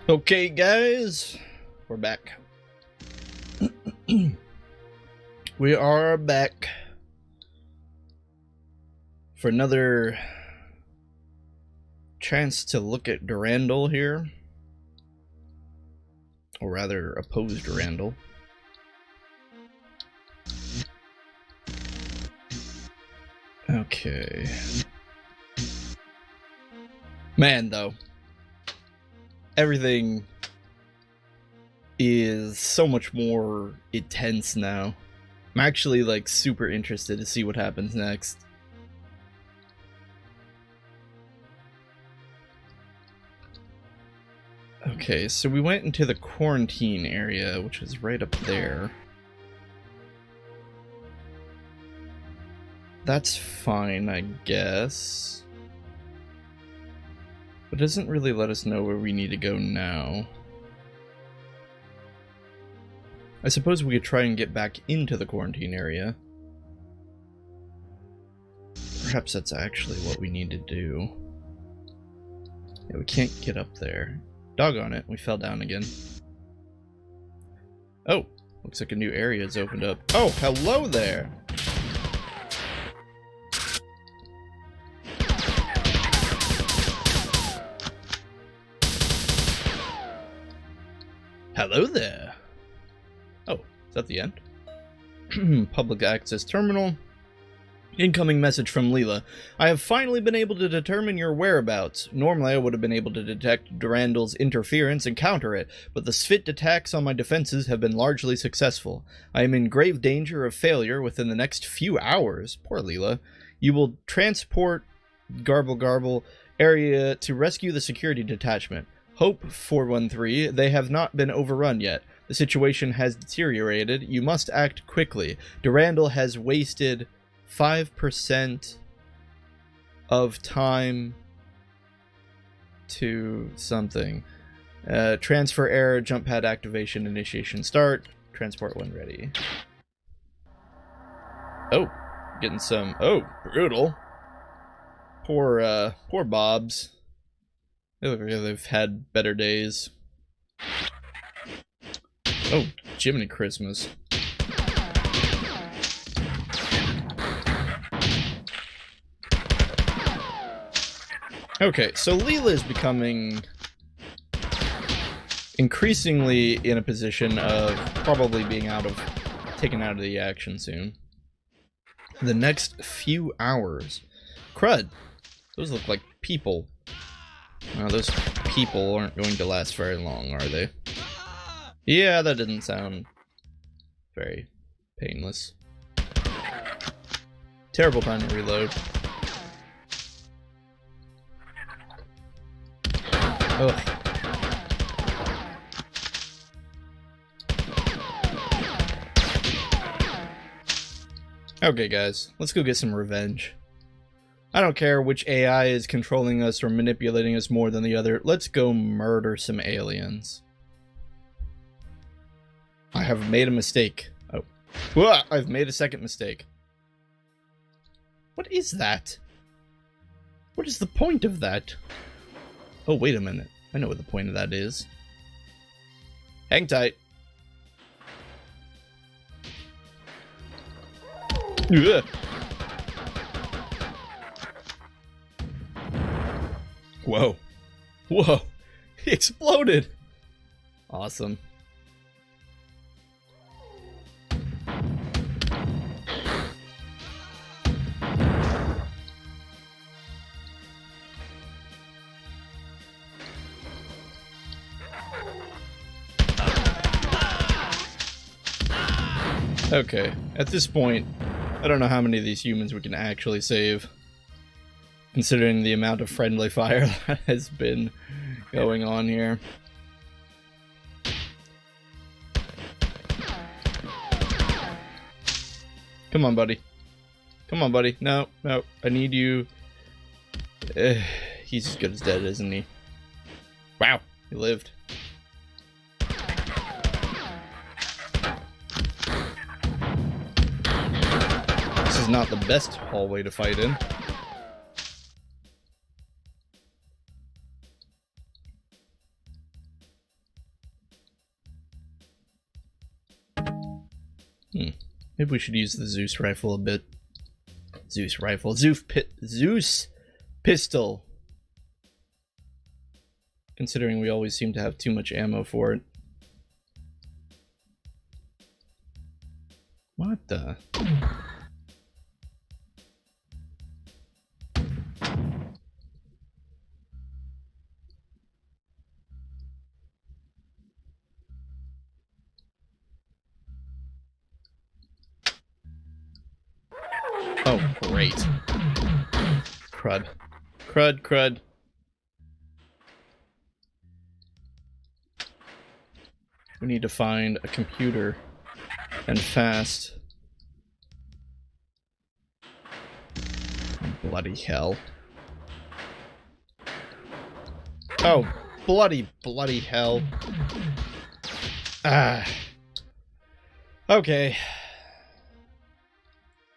Okay, guys, we're back. We are back for another chance to look at Durandal here, or rather, opposed Durandal. Okay. Man, though, everything is so much more intense now. I'm actually, like, super interested to see what happens next. Okay, so we went into the quarantine area, which is right up there. That's fine, I guess. But it doesn't really let us know where we need to go now. I suppose we could try and get back into the quarantine area. Perhaps that's actually what we need to do. Yeah, we can't get up there. Doggone it, we fell down again. Oh, looks like a new area has opened up. Oh, hello there! Hello there! Oh, is that the end? Public access terminal. Incoming message from Leela. I have finally been able to determine your whereabouts. Normally I would have been able to detect Durandal's interference and counter it, but the Svit attacks on my defenses have been largely successful. I am in grave danger of failure within the next few hours. Poor Leela. You will transport Garble area to rescue the security detachment. Hope 413, they have not been overrun yet. The situation has deteriorated. You must act quickly. Durandal has wasted 5% of time to something. Transfer error, jump pad activation, initiation start. Transport when ready. Oh, getting some. Oh, brutal. Poor Bobs. They look like they've had better days. Oh, Jiminy Christmas. Okay, so Leela is becoming increasingly in a position of probably being taken out of the action soon. The next few hours. Crud! Those look like people. Well, those people aren't going to last very long, are they? Yeah, that didn't sound very painless. Terrible time to reload. Ugh. Okay, guys, let's go get some revenge. I don't care which AI is controlling us or manipulating us more than the other. Let's go murder some aliens. I have made a mistake. Oh. Whoa, I've made a second mistake. What is that? What is the point of that? Oh, wait a minute. I know what the point of that is. Hang tight. Ugh. Whoa. Whoa. He exploded. Awesome. Okay, at this point, I don't know how many of these humans we can actually save, considering the amount of friendly fire that has been going on here. Come on, buddy. Come on, buddy. No, no, I need you. He's as good as dead, isn't he? Wow, he lived. This is not the best hallway to fight in. Maybe we should use the Zeus rifle a bit. Zeus pistol. Considering we always seem to have too much ammo for it. What the? Oh, great. Crud. Crud. We need to find a computer. And fast. Bloody hell. Oh, bloody hell. Ah. Okay.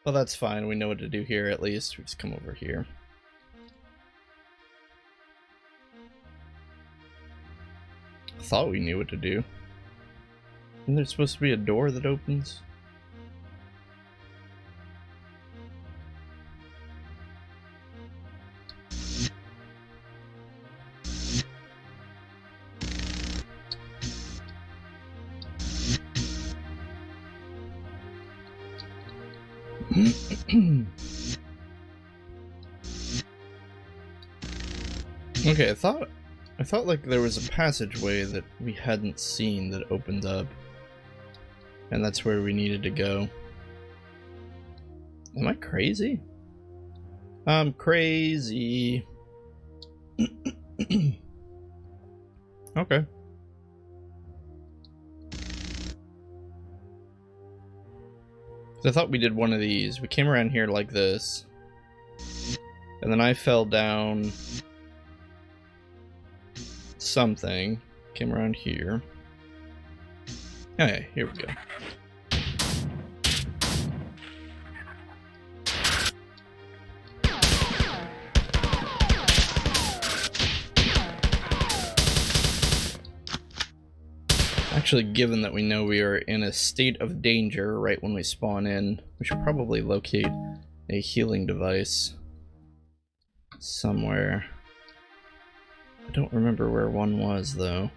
Well, that's fine. We know what to do here, at least. We just come over here. I thought we knew what to do. Isn't there supposed to be a door that opens? Okay, I thought like there was a passageway that we hadn't seen that opened up. And that's where we needed to go. Am I crazy? I'm crazy. Okay. I thought we did one of these. We came around here like this. And then I fell down something. Came around here. Okay, here we go. Actually, given that we know we are in a state of danger right when we spawn in, we should probably locate a healing device somewhere. I don't remember where one was, though.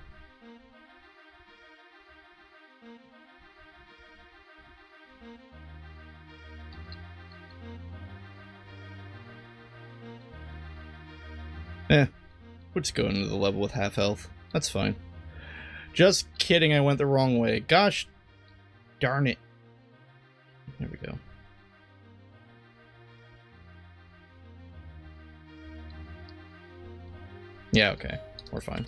We'll just go into the level with half health. That's fine. Just kidding, I went the wrong way. Gosh darn it. There we go. Yeah, okay. We're fine.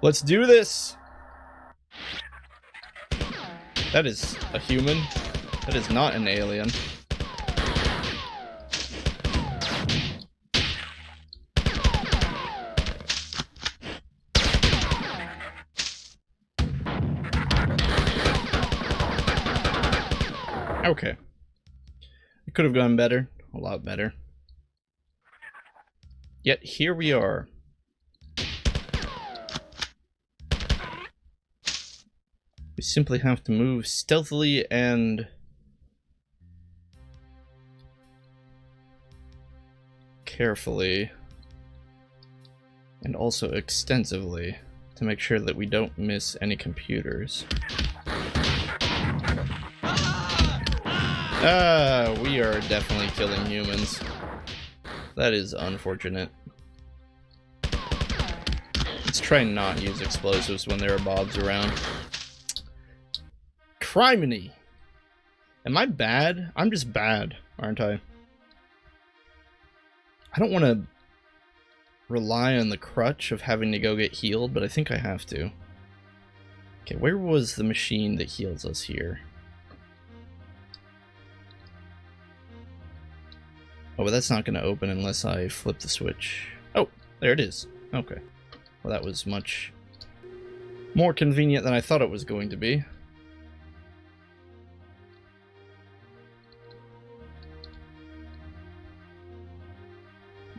Let's do this! That is a human. That is not an alien. Okay. It could have gone better. A lot better. Yet here we are. We simply have to move stealthily and carefully and also extensively to make sure that we don't miss any computers. We are definitely killing humans. That is unfortunate. Let's try and not use explosives when there are mobs around. Criminy! Am I bad? I'm just bad, aren't I? I don't want to rely on the crutch of having to go get healed, but I think I have to. Okay, where was the machine that heals us here? Oh, but that's not going to open unless I flip the switch. Oh, there it is. Okay. Well, that was much more convenient than I thought it was going to be.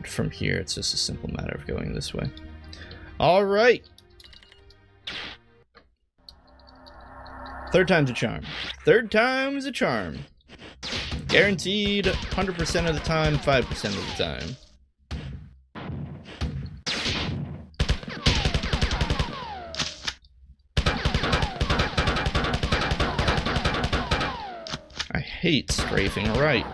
From here, it's just a simple matter of going this way. All right. Third time's a charm. Third time's a charm. Guaranteed 100% of the time, 5% of the time. I hate strafing right.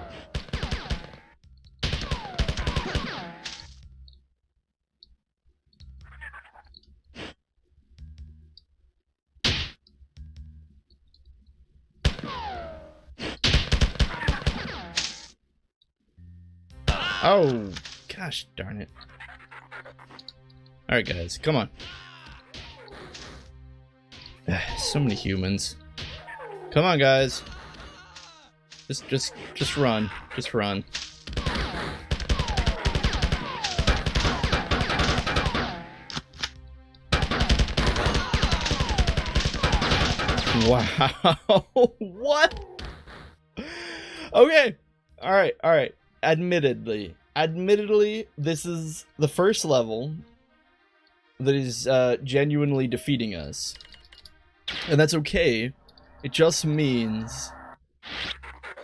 Oh, gosh darn it. Alright guys, come on. So many humans. Come on guys. Just run. Just run. Wow. What? Okay. Alright. Admittedly, this is the first level that is genuinely defeating us. And that's okay. It just means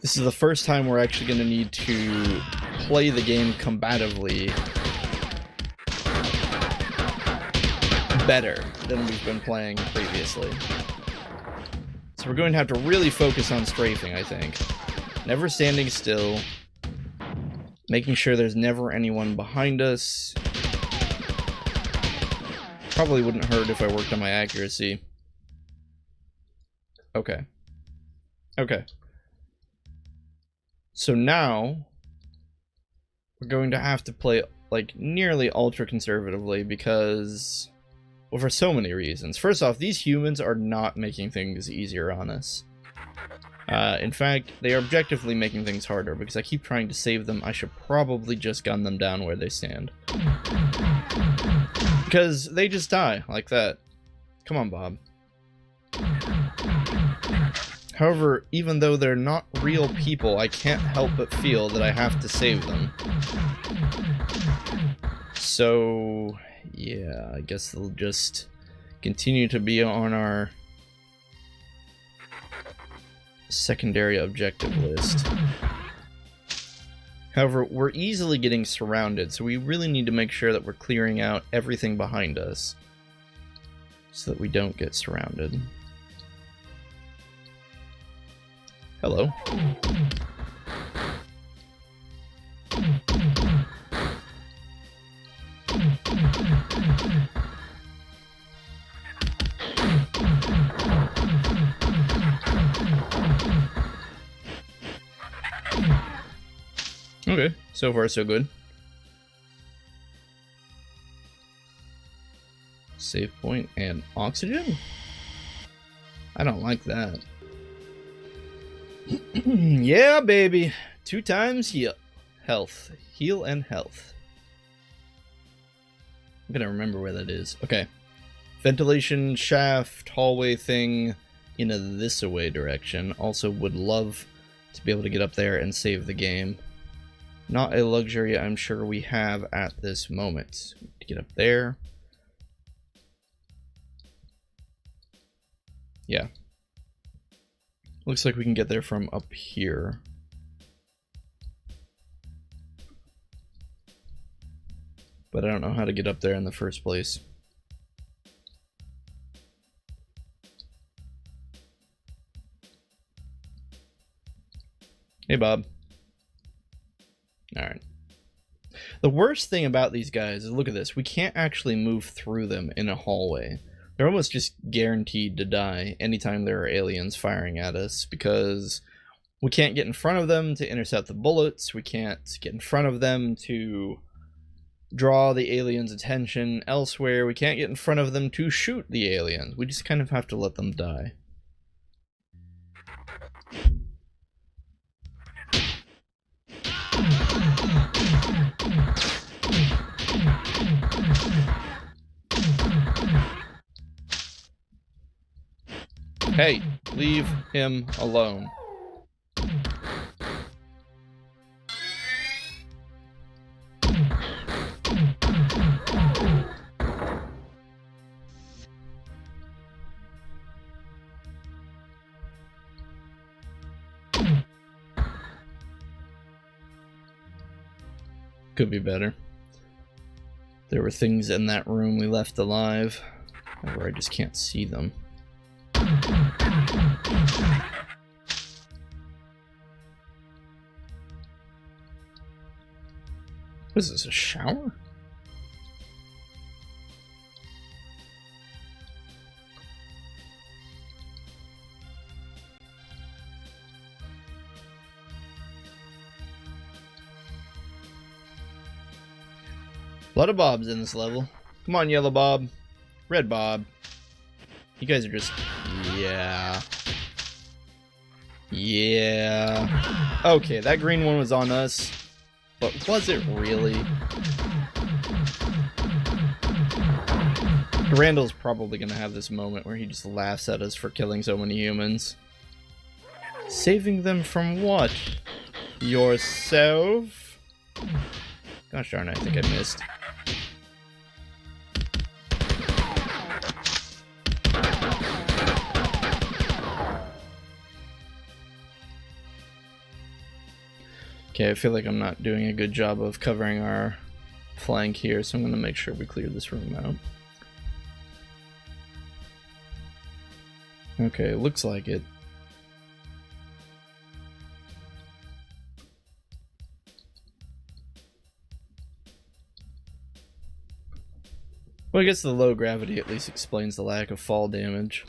this is the first time we're actually going to need to play the game combatively better than we've been playing previously. So we're going to have to really focus on strafing, I think. Never standing still. Making sure there's never anyone behind us. Probably wouldn't hurt if I worked on my accuracy. Okay. Okay. So now, we're going to have to play, like, nearly ultra-conservatively because, well, for so many reasons. First off, these humans are not making things easier on us. In fact, they are objectively making things harder because I keep trying to save them. I should probably just gun them down where they stand. Because they just die like that. Come on, Bob. However, even though they're not real people, I can't help but feel that I have to save them. So, yeah, I guess they'll just continue to be on our secondary objective list. However, we're easily getting surrounded, so we really need to make sure that we're clearing out everything behind us so that we don't get surrounded. Hello. Okay, so far so good. Save point and oxygen? I don't like that. Yeah, baby. 2 times heal. Health. Heal and health. I'm gonna remember where that is. Okay. Ventilation shaft, hallway thing in a this-a-way direction. Also would love to be able to get up there and save the game. Not a luxury I'm sure we have at this moment. To get up there. Yeah. Looks like we can get there from up here. But I don't know how to get up there in the first place. Hey, Bob. Alright. The worst thing about these guys is, look at this, we can't actually move through them in a hallway. They're almost just guaranteed to die anytime there are aliens firing at us, because we can't get in front of them to intercept the bullets, we can't get in front of them to draw the aliens' attention elsewhere, we can't get in front of them to shoot the aliens. We just kind of have to let them die. Hey, leave him alone. Could be better. There were things in that room we left alive, or I just can't see them. What is this, a shower? A lot of Bobs in this level. Come on, yellow Bob. Red Bob. You guys are just... yeah. Yeah. Okay, that green one was on us. But was it really? Randall's probably gonna have this moment where he just laughs at us for killing so many humans. Saving them from what? Yourself? Gosh darn, I think I missed. Okay, I feel like I'm not doing a good job of covering our flank here, so I'm going to make sure we clear this room out. Okay, looks like it. Well, I guess the low gravity at least explains the lack of fall damage.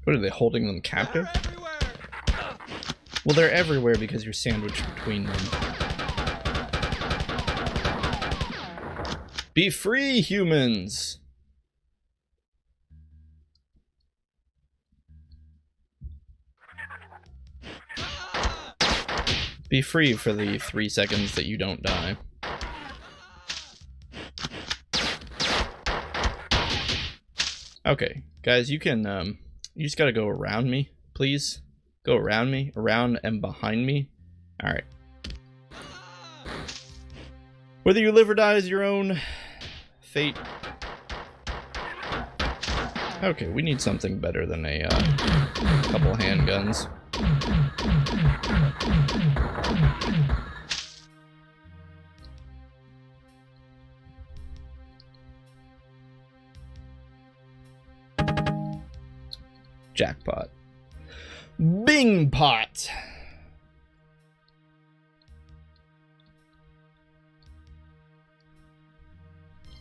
What are they, holding them captive? Well, they're everywhere because you're sandwiched between them. Be free, humans! Be free for the 3 seconds that you don't die. Okay, guys, you can, you just gotta go around me, please. Go around me, around and behind me. Alright. Whether you live or die is your own fate. Okay, we need something better than a couple handguns. Jackpot. Bing pot.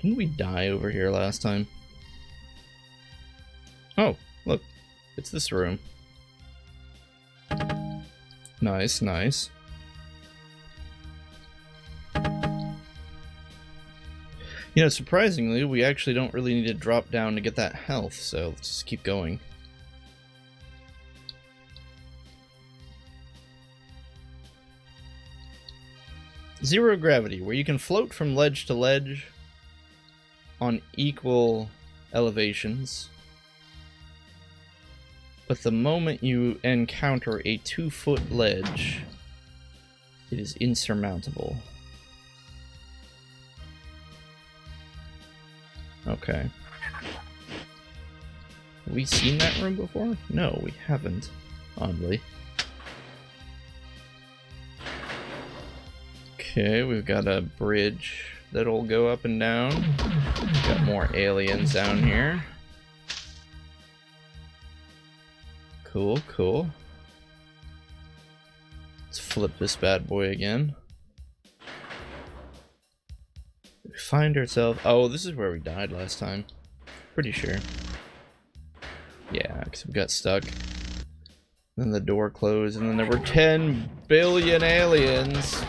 Didn't we die over here last time? Oh, look. It's this room. Nice, nice. You know, surprisingly, we actually don't really need to drop down to get that health, so let's just keep going. Zero gravity, where you can float from ledge to ledge on equal elevations. But the moment you encounter a 2-foot ledge, it is insurmountable. Okay. Have we seen that room before? No, we haven't, oddly. Okay, we've got a bridge that'll go up and down. Got more aliens down here. Cool, cool. Let's flip this bad boy again. We find ourselves... oh, this is where we died last time. Pretty sure. Yeah, because we got stuck. Then the door closed, and then there were 10 billion aliens.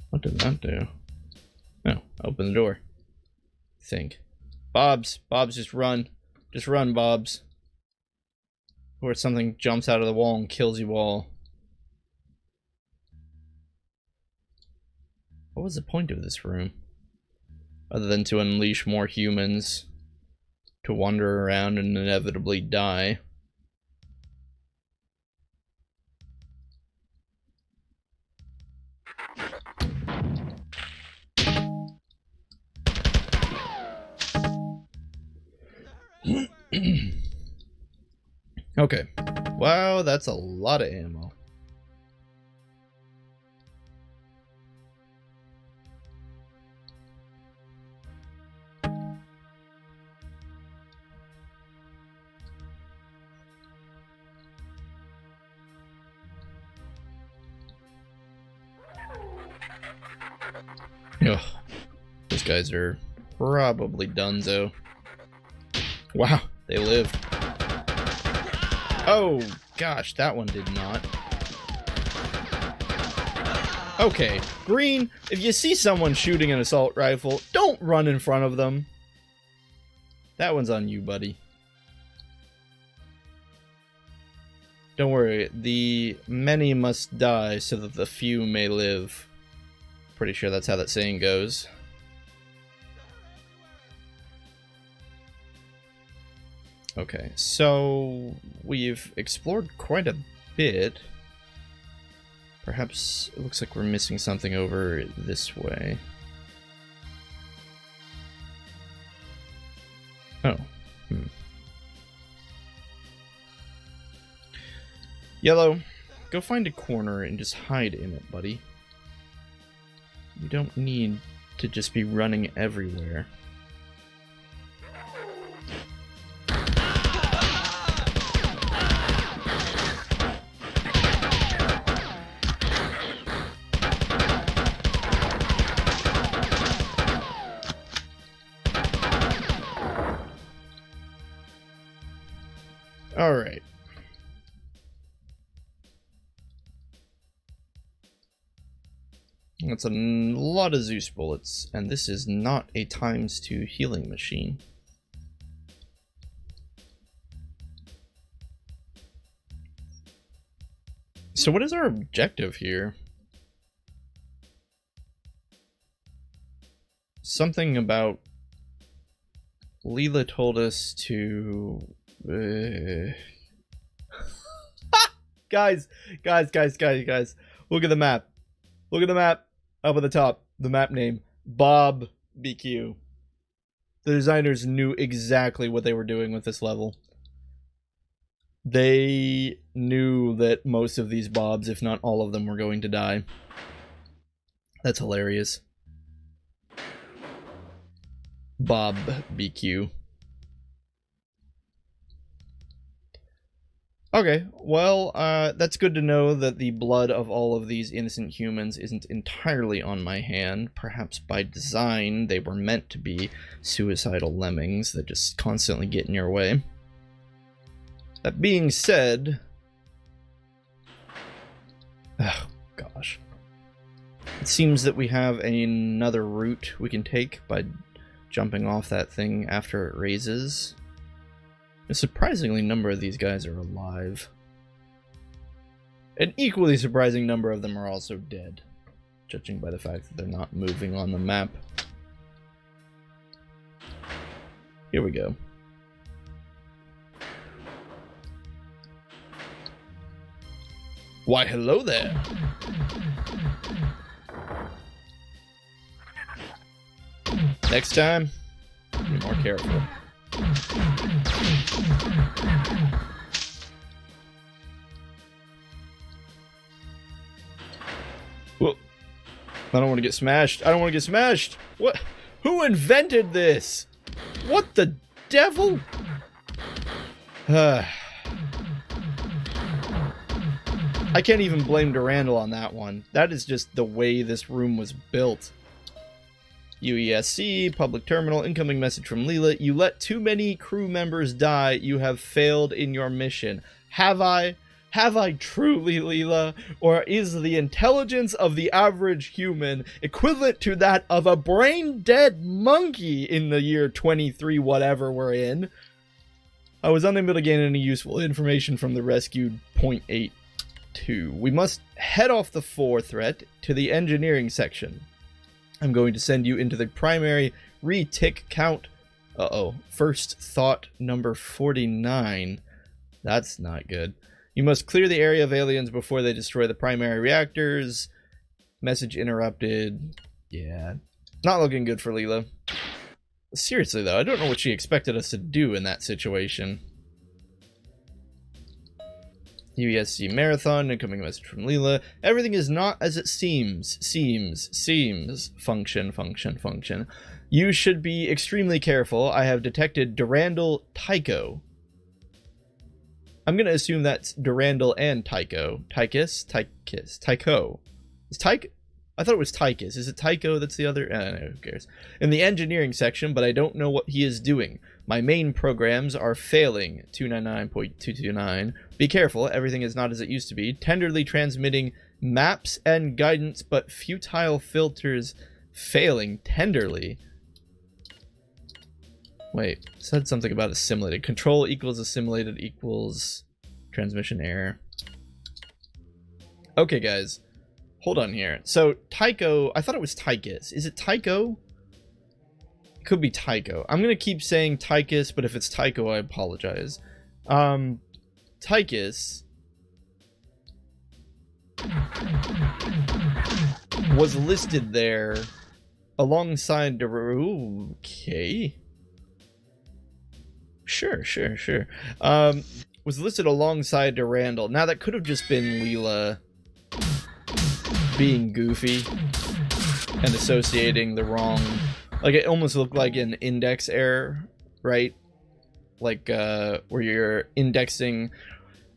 What did that do? Oh, open the door. I think. Bobs, just run. Just run, Bobs. Or something jumps out of the wall and kills you all. What was the point of this room? Other than to unleash more humans to wander around and inevitably die. Okay. Wow, that's a lot of ammo. Ugh. Those guys are probably donezo. Wow, they live. Oh, gosh, that one did not. Okay, Green, if you see someone shooting an assault rifle, don't run in front of them. That one's on you, buddy. Don't worry, the many must die so that the few may live. Pretty sure that's how that saying goes. Okay, so we've explored quite a bit. Perhaps it looks like we're missing something over this way. Oh. Yellow, go find a corner and just hide in it, buddy. You don't need to just be running everywhere. All right. That's a lot of Zeus bullets, and this is not a ×2 healing machine. So what is our objective here? Something about Leela told us to... Guys, look at the map. Look at the map up at the top. The map name, Bob BQ. The designers knew exactly what they were doing with this level. They knew that most of these Bobs, if not all of them, were going to die. That's hilarious. Bob BQ. Okay, well, that's good to know that the blood of all of these innocent humans isn't entirely on my hand. Perhaps by design, they were meant to be suicidal lemmings that just constantly get in your way. That being said... Oh, gosh. It seems that we have another route we can take by jumping off that thing after it raises. A surprisingly number of these guys are alive. An equally surprising number of them are also dead, judging by the fact that they're not moving on the map. Here we go. Why, hello there! Next time, be more careful. Whoa. I don't want to get smashed. I don't want to get smashed. What? Who invented this? What the devil? I can't even blame Durandal on that one. That is just the way this room was built. UESC, public terminal, incoming message from Leela. You let too many crew members die. You have failed in your mission. Have I? Have I truly, Leela? Or is the intelligence of the average human equivalent to that of a brain-dead monkey in the year 23 whatever we're in? I was unable to gain any useful information from the rescued .82. We must head off the 4 threat to the engineering section. I'm going to send you into the primary re-tick count. First thought number 49. That's not good. You must clear the area of aliens before they destroy the primary reactors. Message interrupted. Yeah. Not looking good for Leela. Seriously, though, I don't know what she expected us to do in that situation. UESC Marathon, incoming message from Leela. Everything is not as it seems. Seems. Function. You should be extremely careful. I have detected Durandal Tycho. I'm going to assume that's Durandal and Tycho. Tycho. Is Tycho? I thought it was Tychus. Is it Tycho that's the other? Who cares? In the engineering section, but I don't know what he is doing. My main programs are failing. 299.229. Be careful. Everything is not as it used to be. Tenderly transmitting maps and guidance, but futile filters failing tenderly. Wait, said something about assimilated. Control equals assimilated equals transmission error. Okay, guys. Hold on here. So, Tycho, I thought it was Tychus. Is it Tycho? It could be Tycho. I'm going to keep saying Tychus, but if it's Tycho, I apologize. Tychus was listed there alongside... Okay. Sure. Was listed alongside Durandal. Now, that could have just been Leela being goofy and associating the wrong... Like, it almost looked like an index error, right? Like, where you're indexing...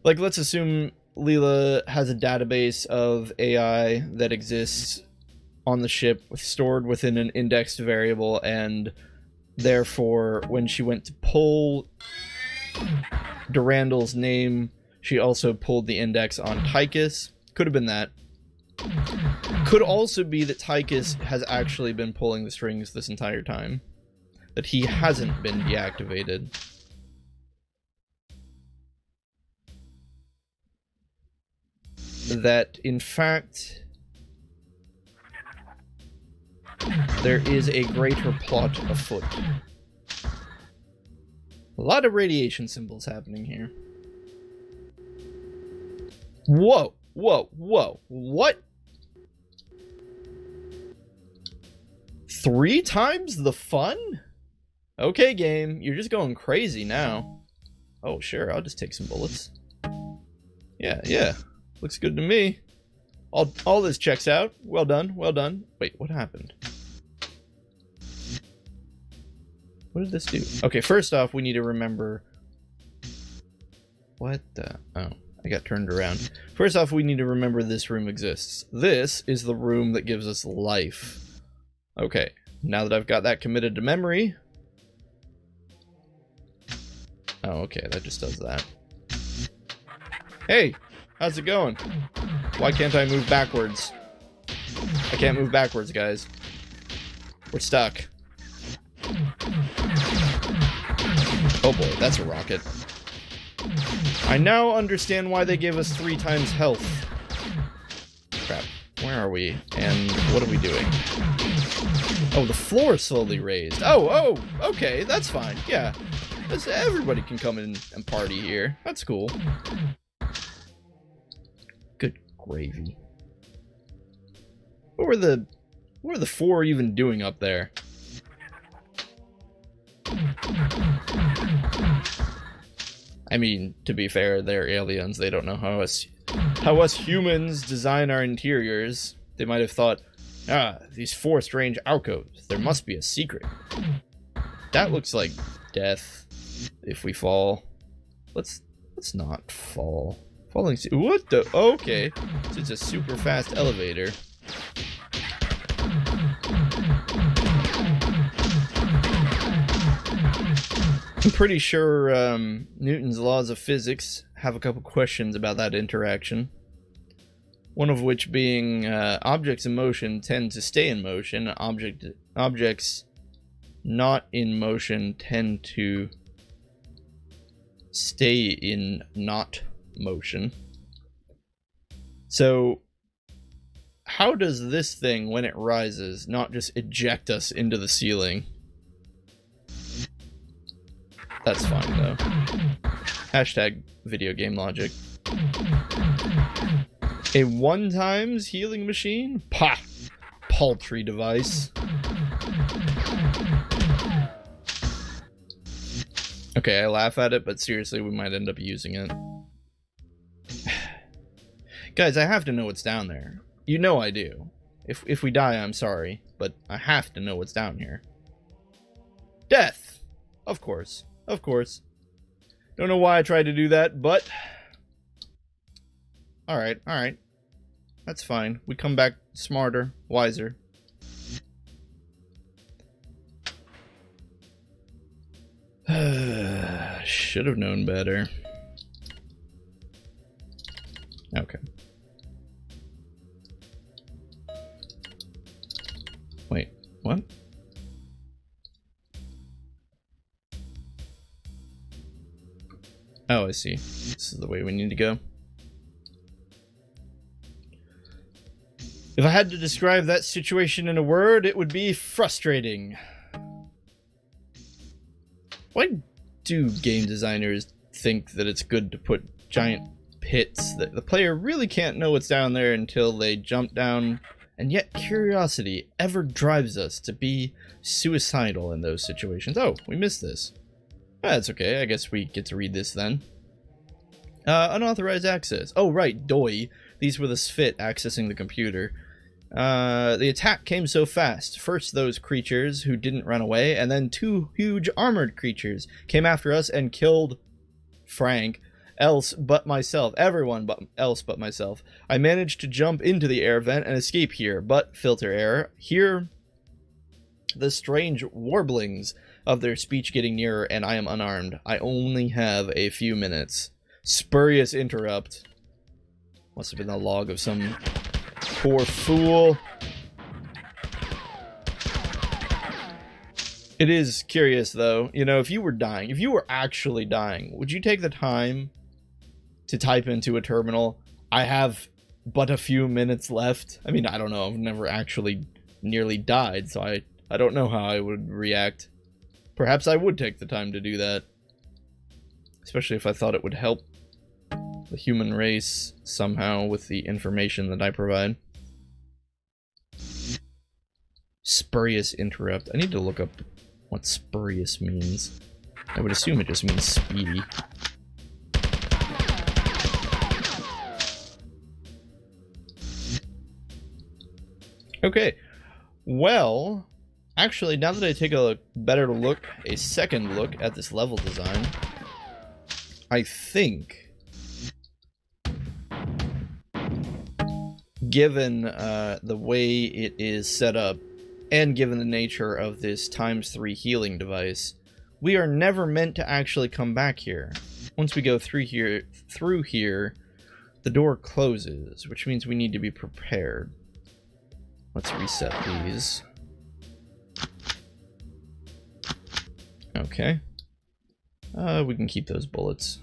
Like, let's assume Leela has a database of AI that exists on the ship, stored within an indexed variable, and therefore, when she went to pull Durandal's name, she also pulled the index on Tychus. Could have been that. Could also be that Tychus has actually been pulling the strings this entire time. That he hasn't been deactivated. That, in fact, there is a greater plot afoot. A lot of radiation symbols happening here. Whoa. What? 3 times the fun? Okay, game. You're just going crazy now. Oh, sure. I'll just take some bullets. Yeah. Looks good to me. All this checks out. Well done. Wait, what happened? What did this do? Okay, first off, we need to remember... What the... Oh, I got turned around. First off, we need to remember this room exists. This is the room that gives us life. Okay, now that I've got that committed to memory... Oh, okay, that just does that. Hey! How's it going? Why can't I move backwards? I can't move backwards, guys. We're stuck. Oh boy, that's a rocket. I now understand why they gave us 3 times health. Crap. Where are we? And what are we doing? Oh, the floor slowly raised. Oh, okay, that's fine. Yeah. Everybody can come in and party here. That's cool. Good gravy. What were the 4 even doing up there? I mean, to be fair, they're aliens. They don't know how us humans design our interiors. They might have thought, these 4 strange alcoves. There must be a secret. That looks like death if we fall. Let's not fall. Falling. What the? Okay. It's a super fast elevator. I'm pretty sure Newton's laws of physics have a couple questions about that interaction. One of which being objects in motion tend to stay in motion. Objects not in motion tend to stay in not motion. So how does this thing, when it rises, not just eject us into the ceiling? That's fine, though. Hashtag video game logic. A one-times healing machine? Pah! Paltry device. Okay, I laugh at it, but seriously, we might end up using it. Guys, I have to know what's down there. You know I do. If we die, I'm sorry, but I have to know what's down here. Death! Of course. Of course. Don't know why I tried to do that, but... Alright, alright. That's fine. We come back smarter, wiser. Should have known better. Okay. Wait, what? Oh, I see. This is the way we need to go. If I had to describe that situation in a word, it would be frustrating. Why do game designers think that it's good to put giant pits that the player really can't know what's down there until they jump down, and yet curiosity ever drives us to be suicidal in those situations? Oh, we missed this. That's okay, I guess we get to read this then. Unauthorized access. Oh right, DOI. These were the SFIT accessing the computer. The attack came so fast. First those creatures who didn't run away, and then two huge armored creatures came after us and killed Frank, everyone else but myself. I managed to jump into the air vent and escape here, but filter error. Hear the strange warblings of their speech getting nearer, and I am unarmed. I only have a few minutes. Spurious interrupt. Must have been the log of some poor fool. It is curious, though. You know, if you were dying, if you were actually dying, would you take the time to type into a terminal, I have but a few minutes left? I mean, I don't know. I've never actually nearly died, so I don't know how I would react. Perhaps I would take the time to do that. Especially if I thought it would help the human race somehow with the information that I provide. Spurious interrupt. I need to look up what spurious means. I would assume it just means speedy. Okay. Well, actually, now that I take a second look at this level design, I think, given the way it is set up, and given the nature of this ×3 healing device, we are never meant to actually come back here. Once we go through here, the door closes, which means we need to be prepared. Let's reset these. Okay. We can keep those bullets.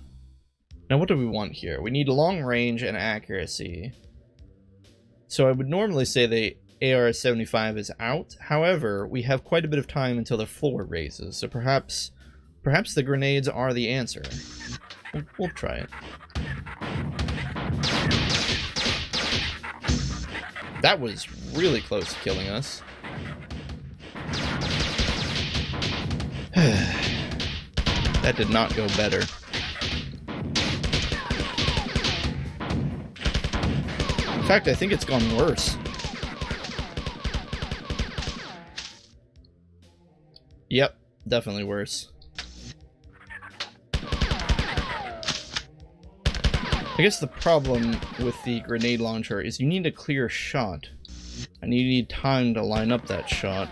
Now what do we want here? We need long range and accuracy. So I would normally say the AR-75 is out. However, we have quite a bit of time until the floor raises, so perhaps the grenades are the answer. We'll try it. That was really close to killing us. That did not go better. In fact, I think it's gone worse. Yep, definitely worse. I guess the problem with the grenade launcher is you need a clear shot, and you need time to line up that shot.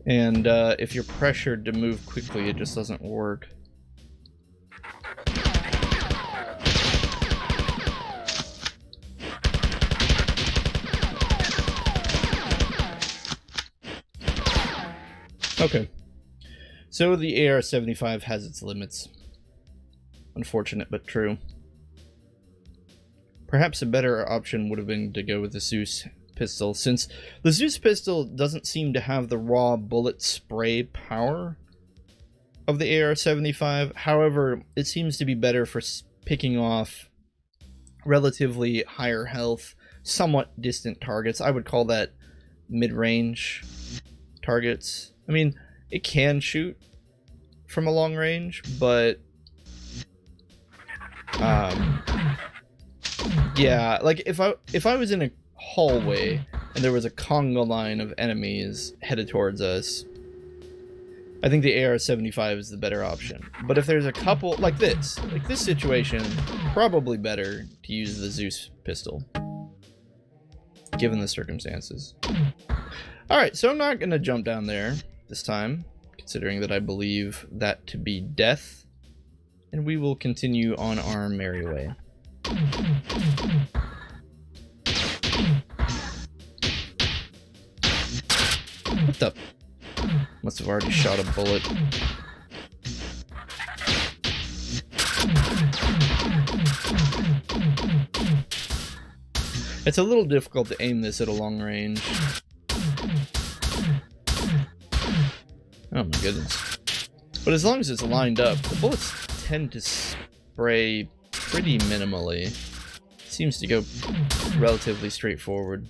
And if you're pressured to move quickly, it just doesn't work. Okay. So the AR-75 has its limits. Unfortunate, but true. Perhaps a better option would have been to go with the Zeus pistol, since the Zeus pistol doesn't seem to have the raw bullet spray power of the AR-75. However, it seems to be better for picking off relatively higher health, somewhat distant targets. I would call that mid-range targets. I mean, it can shoot from a long range, but yeah, like if I was in a hallway and there was a conga line of enemies headed towards us, I think the AR-75 is the better option. But if there's a couple like this situation, probably better to use the Zeus pistol, given the circumstances. Alright, so I'm not gonna jump down there this time, considering that I believe that to be death, and we will continue on our merry way. What the? Must have already shot a bullet. It's a little difficult to aim this at a long range. Oh my goodness. But as long as it's lined up, the bullets tend to spray pretty minimally. Seems to go relatively straightforward.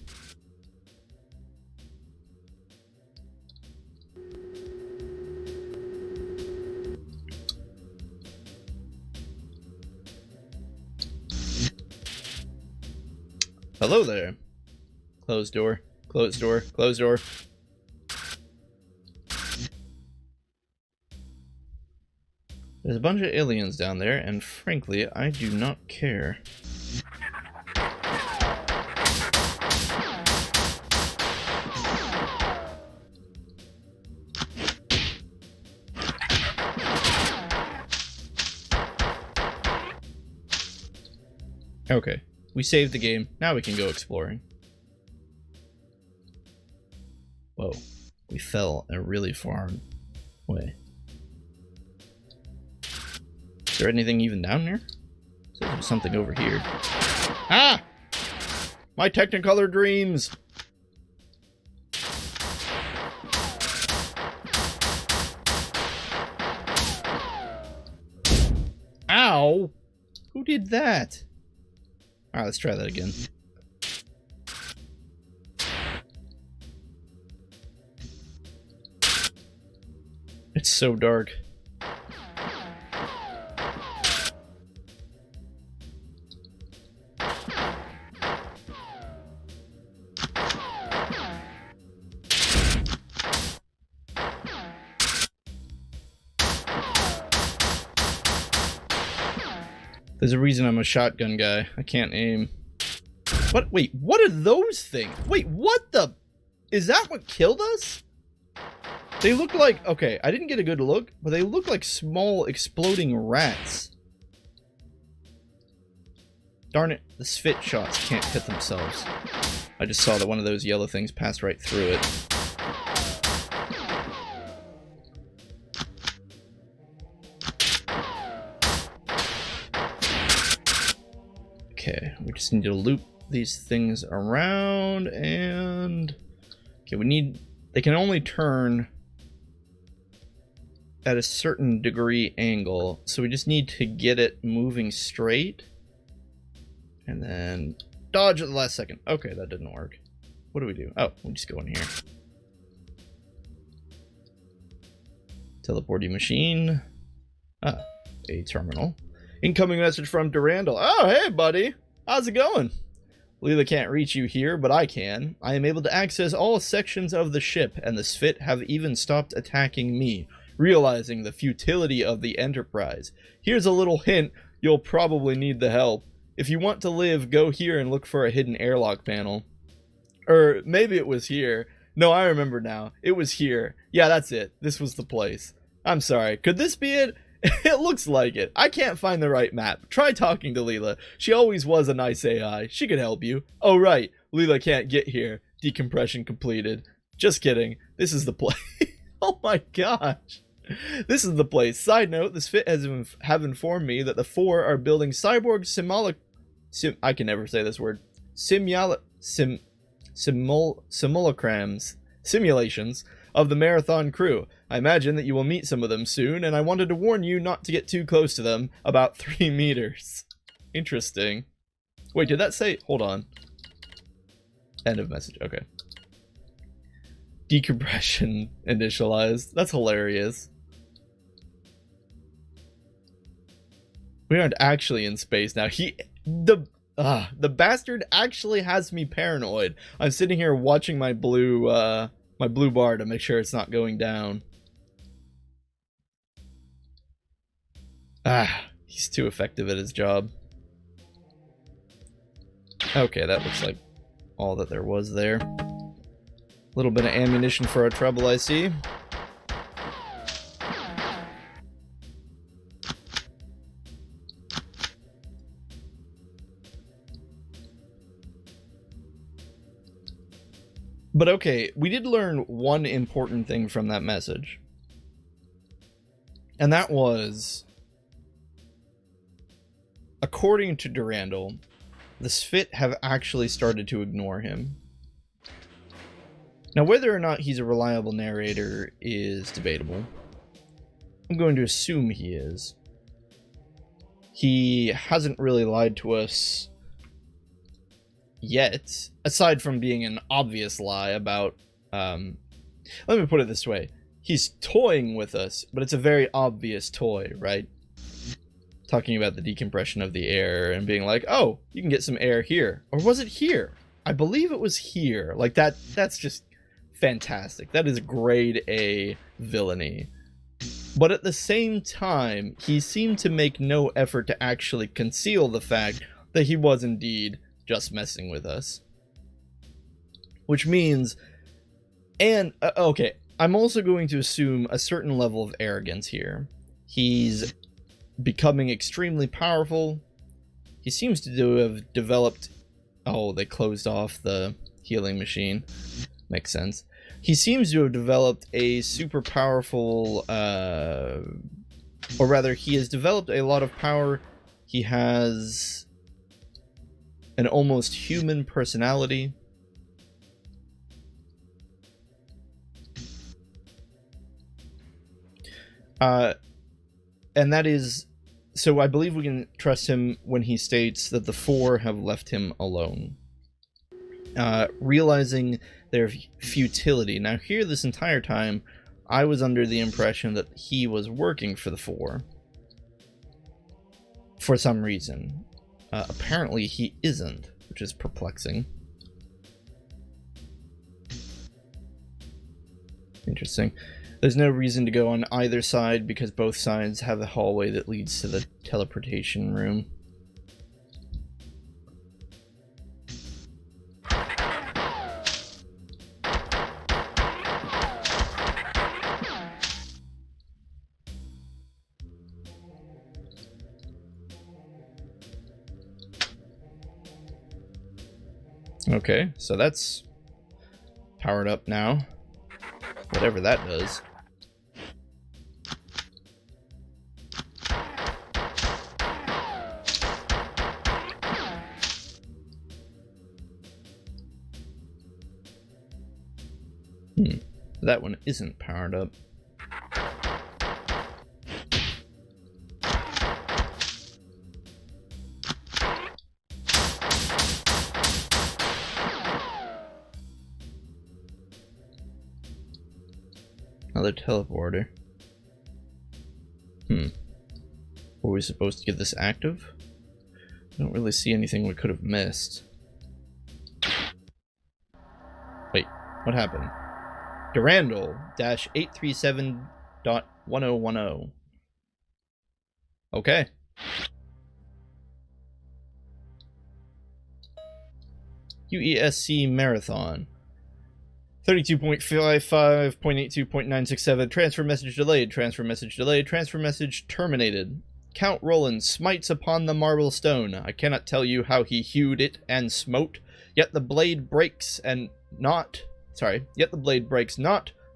Hello there. Closed door, closed door, closed door. There's a bunch of aliens down there, and frankly, I do not care. Okay, we saved the game. Now we can go exploring. Whoa, we fell a really far way. Is there anything even down there? So there's something over here. Ah! My Technicolor dreams! Ow! Who did that? Alright, let's try that again. It's so dark. There's a reason I'm a shotgun guy. I can't aim. What? Wait, what are those things? Wait, what the? Is that what killed us? They look like... Okay, I didn't get a good look, but they look like small exploding rats. Darn it, the spit shots can't hit themselves. I just saw that one of those yellow things passed right through it. Okay, we just need to loop these things around, and... Okay, we need... They can only turn at a certain degree angle, so we just need to get it moving straight. And then dodge at the last second. Okay, that didn't work. What do we do? Oh, we just go in here. Teleporting machine. Ah, a terminal. Incoming message from Durandal. Oh, hey, buddy. How's it going? Leela can't reach you here, but I can. I am able to access all sections of the ship, and the Sphit have even stopped attacking me, realizing the futility of the Enterprise. Here's a little hint. You'll probably need the help. If you want to live, go here and look for a hidden airlock panel. Or maybe it was here. No, I remember now. It was here. Yeah, that's it. This was the place. I'm sorry. Could this be it? It looks like it. I can't find the right map. Try talking to Leela. She always was a nice AI. She could help you. Oh, right. Leela can't get here. Decompression completed. Just kidding. This is the place. Oh my gosh. This is the place. Side note, this fit has have informed me that the four are building cyborg I can never say this word. Simulations of the marathon crew. I imagine that you will meet some of them soon, and I wanted to warn you not to get too close to them, about 3 meters. Interesting. Wait, did that say... Hold on. End of message. Okay. Decompression initialized. That's hilarious. We aren't actually in space now. The bastard actually has me paranoid. I'm sitting here watching my blue bar to make sure it's not going down. He's too effective at his job. Okay, that looks like all that there was there. A little bit of ammunition for our trouble, I see. But okay, we did learn one important thing from that message. And that was, according to Durandal, the Sphit have actually started to ignore him. Now, whether or not he's a reliable narrator is debatable. I'm going to assume he is. He hasn't really lied to us yet, aside from being an obvious lie about, let me put it this way. He's toying with us, but it's a very obvious toy, right? Talking about the decompression of the air and being like, oh, you can get some air here. Or was it here? I believe it was here. Like, that's just fantastic. That is grade A villainy. But at the same time, he seemed to make no effort to actually conceal the fact that he was indeed just messing with us. Which means, and, okay, I'm also going to assume a certain level of arrogance here. He's becoming extremely powerful. He seems to have developed... Oh, they closed off the healing machine. Makes sense. He seems to have developed a super powerful, or rather, he has developed a lot of power. He has an almost human personality. And that is, so I believe we can trust him when he states that the four have left him alone. Realizing their futility. Now here, this entire time, I was under the impression that he was working for the four. For some reason. Apparently he isn't, which is perplexing. Interesting. There's no reason to go on either side because both sides have a hallway that leads to the teleportation room. Okay, so that's powered up now. Whatever that does. That one isn't powered up. Another teleporter. Were we supposed to get this active? I don't really see anything we could have missed. Wait, what happened? Durandal-837.1010. Okay. UESC Marathon. 32.55.82.967. Transfer message delayed. Transfer message delayed. Transfer message terminated. Count Roland smites upon the marble stone. I cannot tell you how he hewed it and smote. Yet the blade breaks not,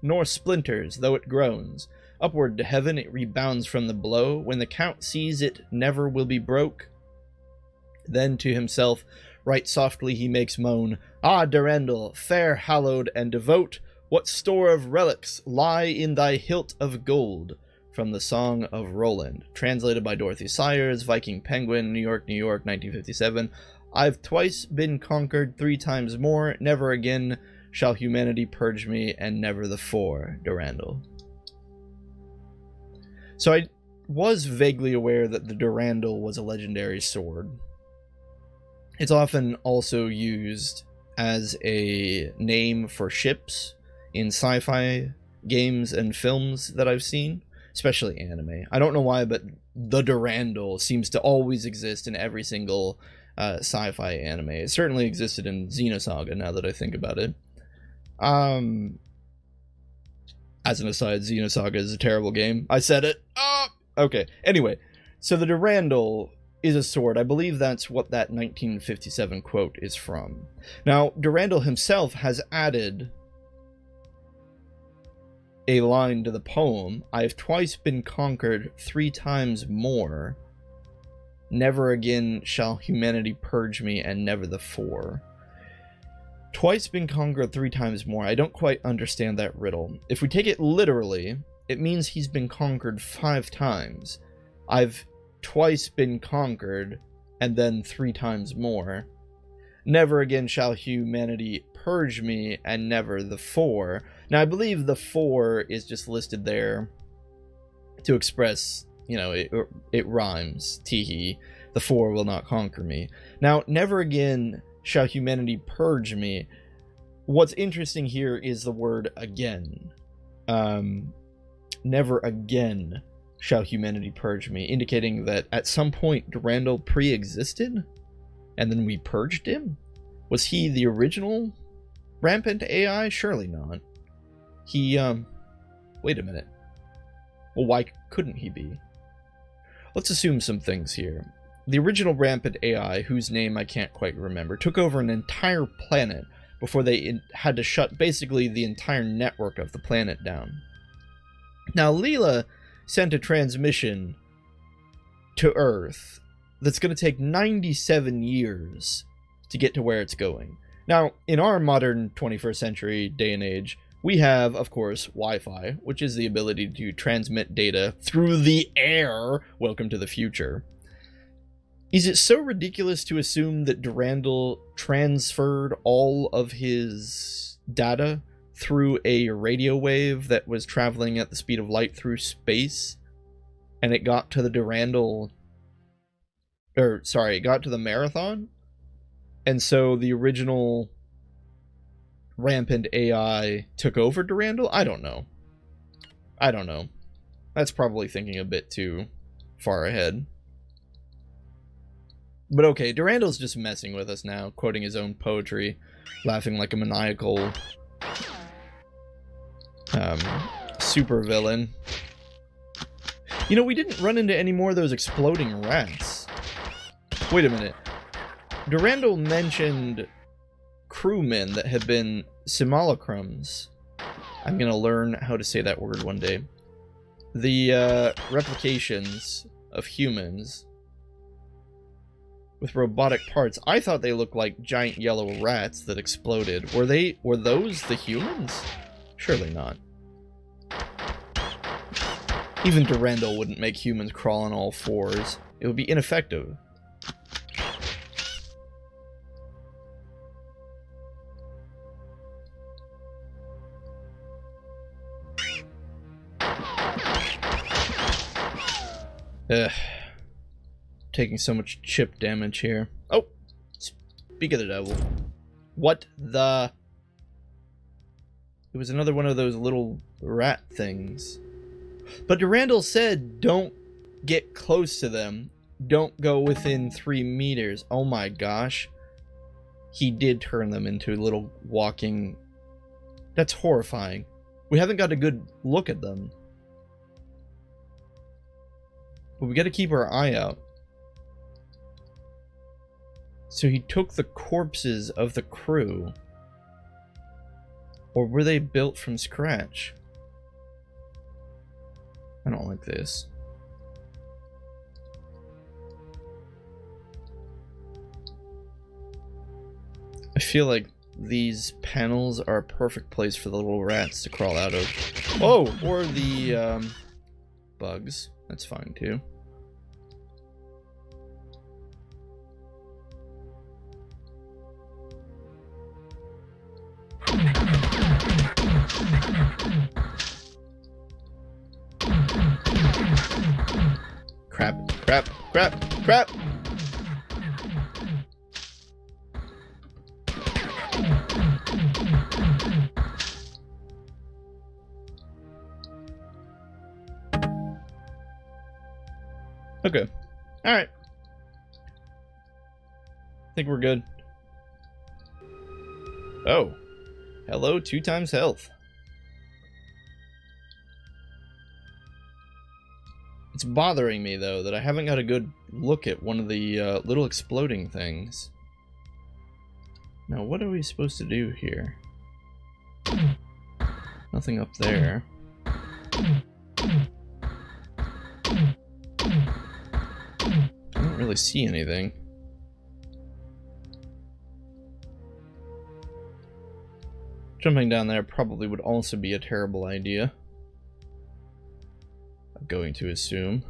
nor splinters, though it groans. Upward to heaven it rebounds from the blow. When the Count sees it never will be broke. Then to himself right softly he makes moan. Ah, Durendal, fair, hallowed, and devout, what store of relics lie in thy hilt of gold? From the Song of Roland. Translated by Dorothy Sayers, Viking Penguin, New York, 1957. I've twice been conquered, 3 times more. Never again shall humanity purge me, and never the four. Durendal. So I was vaguely aware that the Durendal was a legendary sword. It's often also used as a name for ships in sci-fi games and films that I've seen, especially anime. I don't know why, but the Durendal seems to always exist in every single sci-fi anime. It certainly existed in Xenosaga, now that I think about it. As an aside, Xenosaga is a terrible game. I said it. Okay. Anyway, so the Durendal is a sword. I believe that's what that 1957 quote is from. Now, Durendal himself has added a line to the poem. I have twice been conquered, 3 times more. Never again shall humanity purge me, and never the four. Twice been conquered, 3 times more. I don't quite understand that riddle. If we take it literally, it means he's been conquered 5 times. I've twice been conquered, and then 3 times more. Never again shall humanity purge me, and never the four. Now, I believe the 4 is just listed there to express, you know, it rhymes. Teehee. The 4 will not conquer me. Now, never again shall humanity purge me. What's interesting here is the word again. Never again shall humanity purge me, indicating that at some point Durendal pre-existed, and then we purged him? Was he the original rampant AI? Surely not. He, wait a minute. Well, why couldn't he be? Let's assume some things here. The original rampant AI, whose name I can't quite remember, took over an entire planet before they had to shut basically the entire network of the planet down. Now, Leela sent a transmission to Earth that's going to take 97 years to get to where it's going. Now, in our modern 21st century day and age, we have, of course, Wi-Fi, which is the ability to transmit data through the air. Welcome to the future. Is it so ridiculous to assume that Durendal transferred all of his data through a radio wave that was traveling at the speed of light through space, and it got to the Durendal, it got to the Marathon, and so the original rampant AI took over Durendal? I don't know. That's probably thinking a bit too far ahead. But okay, Durandal's just messing with us now, quoting his own poetry, laughing like a maniacal super villain. You know, we didn't run into any more of those exploding rats. Wait a minute. Durendal mentioned crewmen that have been simulacrums. I'm gonna learn how to say that word one day. The replications of humans with robotic parts. I thought they looked like giant yellow rats that exploded. Were those the humans? Surely not. Even Durendal wouldn't make humans crawl on all fours. It would be ineffective. Ugh. Taking so much chip damage here. Oh! Speak of the devil. What the... It was another one of those little rat things. But Durendal said, don't get close to them. Don't go within 3 meters. Oh my gosh. He did turn them into little walking That's horrifying. We haven't got a good look at them. But we gotta keep our eye out. So he took the corpses of the crew. Or were they built from scratch? I don't like this. I feel like these panels are a perfect place for the little rats to crawl out of. Oh, or the bugs. That's fine too. Crap, crap, crap, crap! Okay. Alright. I think we're good. Oh. Hello, 2 times health. It's bothering me, though, that I haven't got a good look at one of the little exploding things. Now, what are we supposed to do here? Nothing up there. I don't really see anything. Jumping down there probably would also be a terrible idea. I'm going to assume.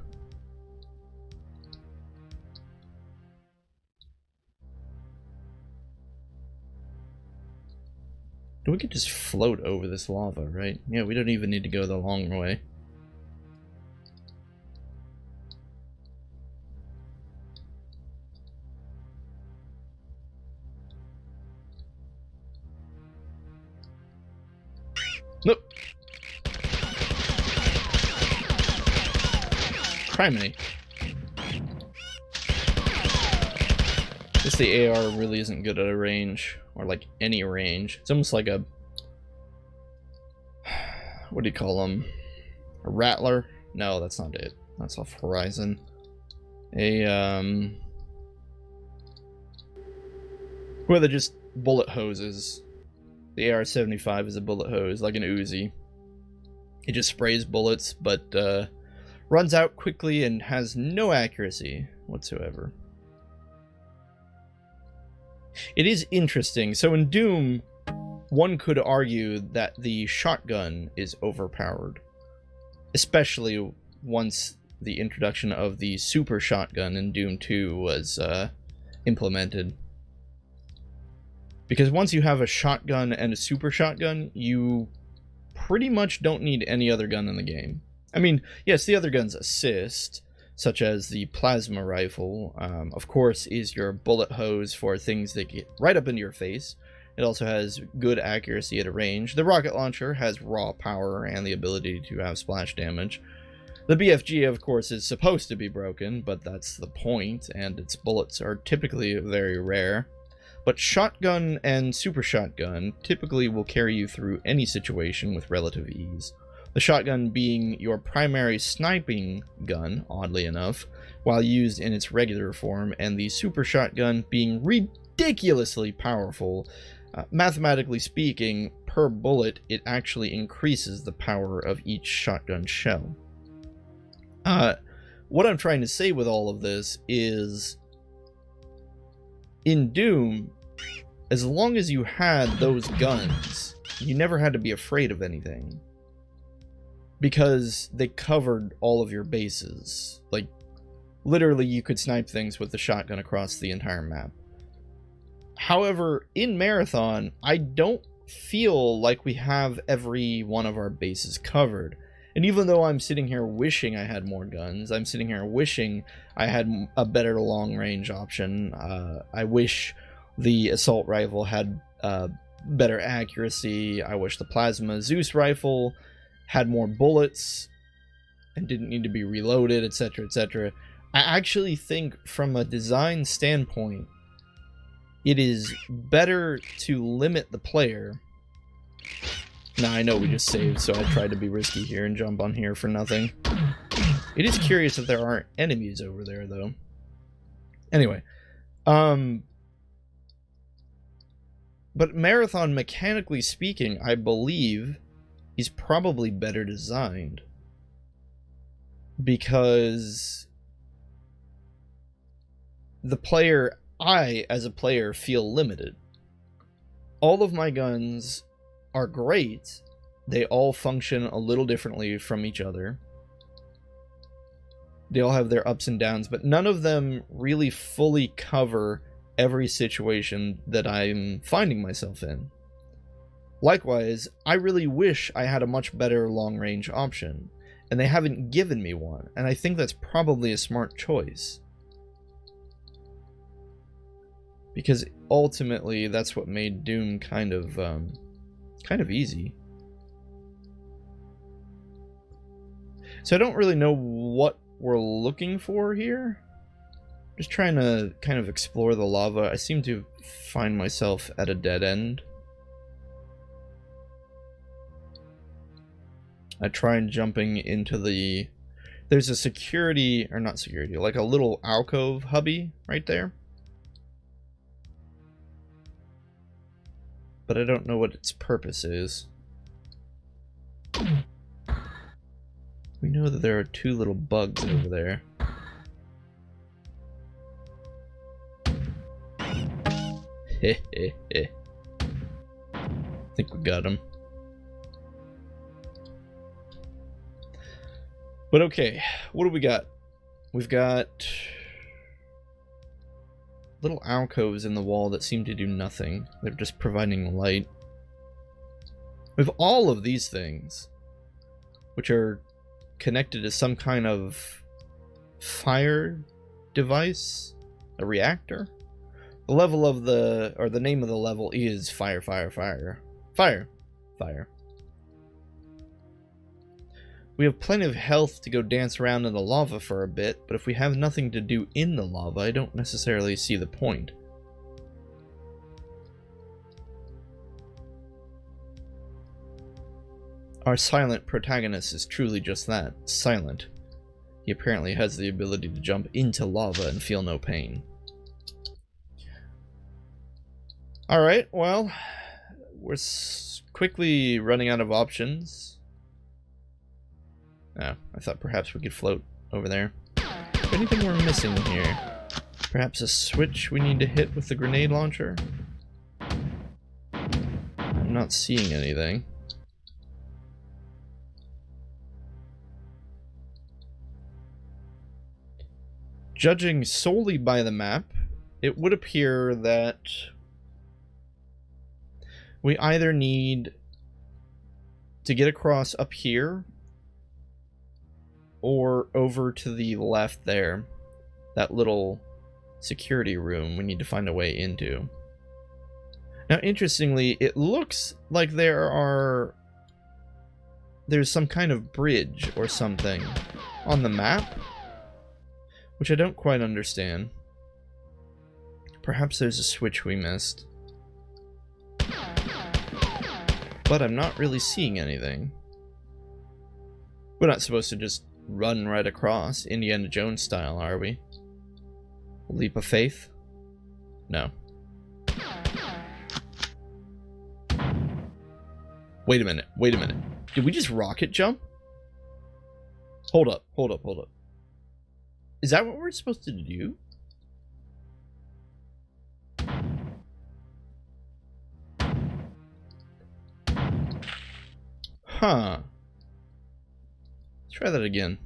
We could just float over this lava, right? Yeah, we don't even need to go the long way. Nope. Criminy. Guess the AR really isn't good at a range, or like any range. It's almost like a, what do you call them? A rattler? No, that's not it. That's off Horizon. Well, they're just bullet hoses. The AR-75 is a bullet hose, like an Uzi. It just sprays bullets, but runs out quickly and has no accuracy whatsoever. It is interesting. So in Doom, one could argue that the shotgun is overpowered. Especially once the introduction of the super shotgun in Doom 2 was implemented. Because once you have a shotgun and a super shotgun, you pretty much don't need any other gun in the game. I mean, yes, the other guns assist, such as the plasma rifle, of course, is your bullet hose for things that get right up into your face. It also has good accuracy at a range. The rocket launcher has raw power and the ability to have splash damage. The BFG, of course, is supposed to be broken, but that's the point, and its bullets are typically very rare. But shotgun and super shotgun typically will carry you through any situation with relative ease. The shotgun being your primary sniping gun, oddly enough, while used in its regular form, and the super shotgun being ridiculously powerful. Mathematically speaking, per bullet, it actually increases the power of each shotgun shell. What I'm trying to say with all of this is, in Doom, as long as you had those guns, you never had to be afraid of anything. Because they covered all of your bases. Like, literally you could snipe things with the shotgun across the entire map. However, in Marathon, I don't feel like we have every one of our bases covered. And even though I'm sitting here wishing I had more guns, I'm sitting here wishing I had a better long-range option. I wish the assault rifle had better accuracy. I wish the plasma Zeus rifle had more bullets and didn't need to be reloaded, etc., etc. I actually think from a design standpoint, it is better to limit the player Nah, I know we just saved, so I tried to be risky here and jump on here for nothing. It is curious that there aren't enemies over there, though. Anyway, but Marathon, mechanically speaking, I believe, is probably better designed. Because I, as a player, feel limited. All of my guns are great. They all function a little differently from each other. They all have their ups and downs, but none of them really fully cover every situation that I'm finding myself in. Likewise, I really wish I had a much better long-range option, and they haven't given me one, and I think that's probably a smart choice. Because ultimately, that's what made Doom kind of easy. So I don't really know what we're looking for here. Just trying to kind of explore the lava. I seem to find myself at a dead end. I tried jumping into the... There's a security, or not security, like a little alcove hubby right there. But I don't know what its purpose is. We know that there are two little bugs over there. Heh heh heh. I think we got him. But okay, what do we got? We've got little alcoves in the wall that seem to do nothing. They're just providing light. We have all of these things, which are connected to some kind of fire device, a reactor. The level of the, or the name of the level is fire, fire, fire. Fire, fire. We have plenty of health to go dance around in the lava for a bit, but if we have nothing to do in the lava, I don't necessarily see the point. Our silent protagonist is truly just that, silent. He apparently has the ability to jump into lava and feel no pain. Alright, well, we're quickly running out of options. Oh, I thought perhaps we could float over there. Is there anything we're missing here? Perhaps a switch we need to hit with the grenade launcher? I'm not seeing anything. Judging solely by the map, it would appear that we either need to get across up here or over to the left there. That little security room we need to find a way into. Now, interestingly, it looks like there's some kind of bridge or something on the map, which I don't quite understand. Perhaps there's a switch we missed. But I'm not really seeing anything. We're not supposed to just run right across Indiana Jones style, are we? Leap of faith? No. Wait a minute, wait a minute. Did we just rocket jump? Hold up, hold up, hold up. Is that what we're supposed to do? Huh. Let's try that again.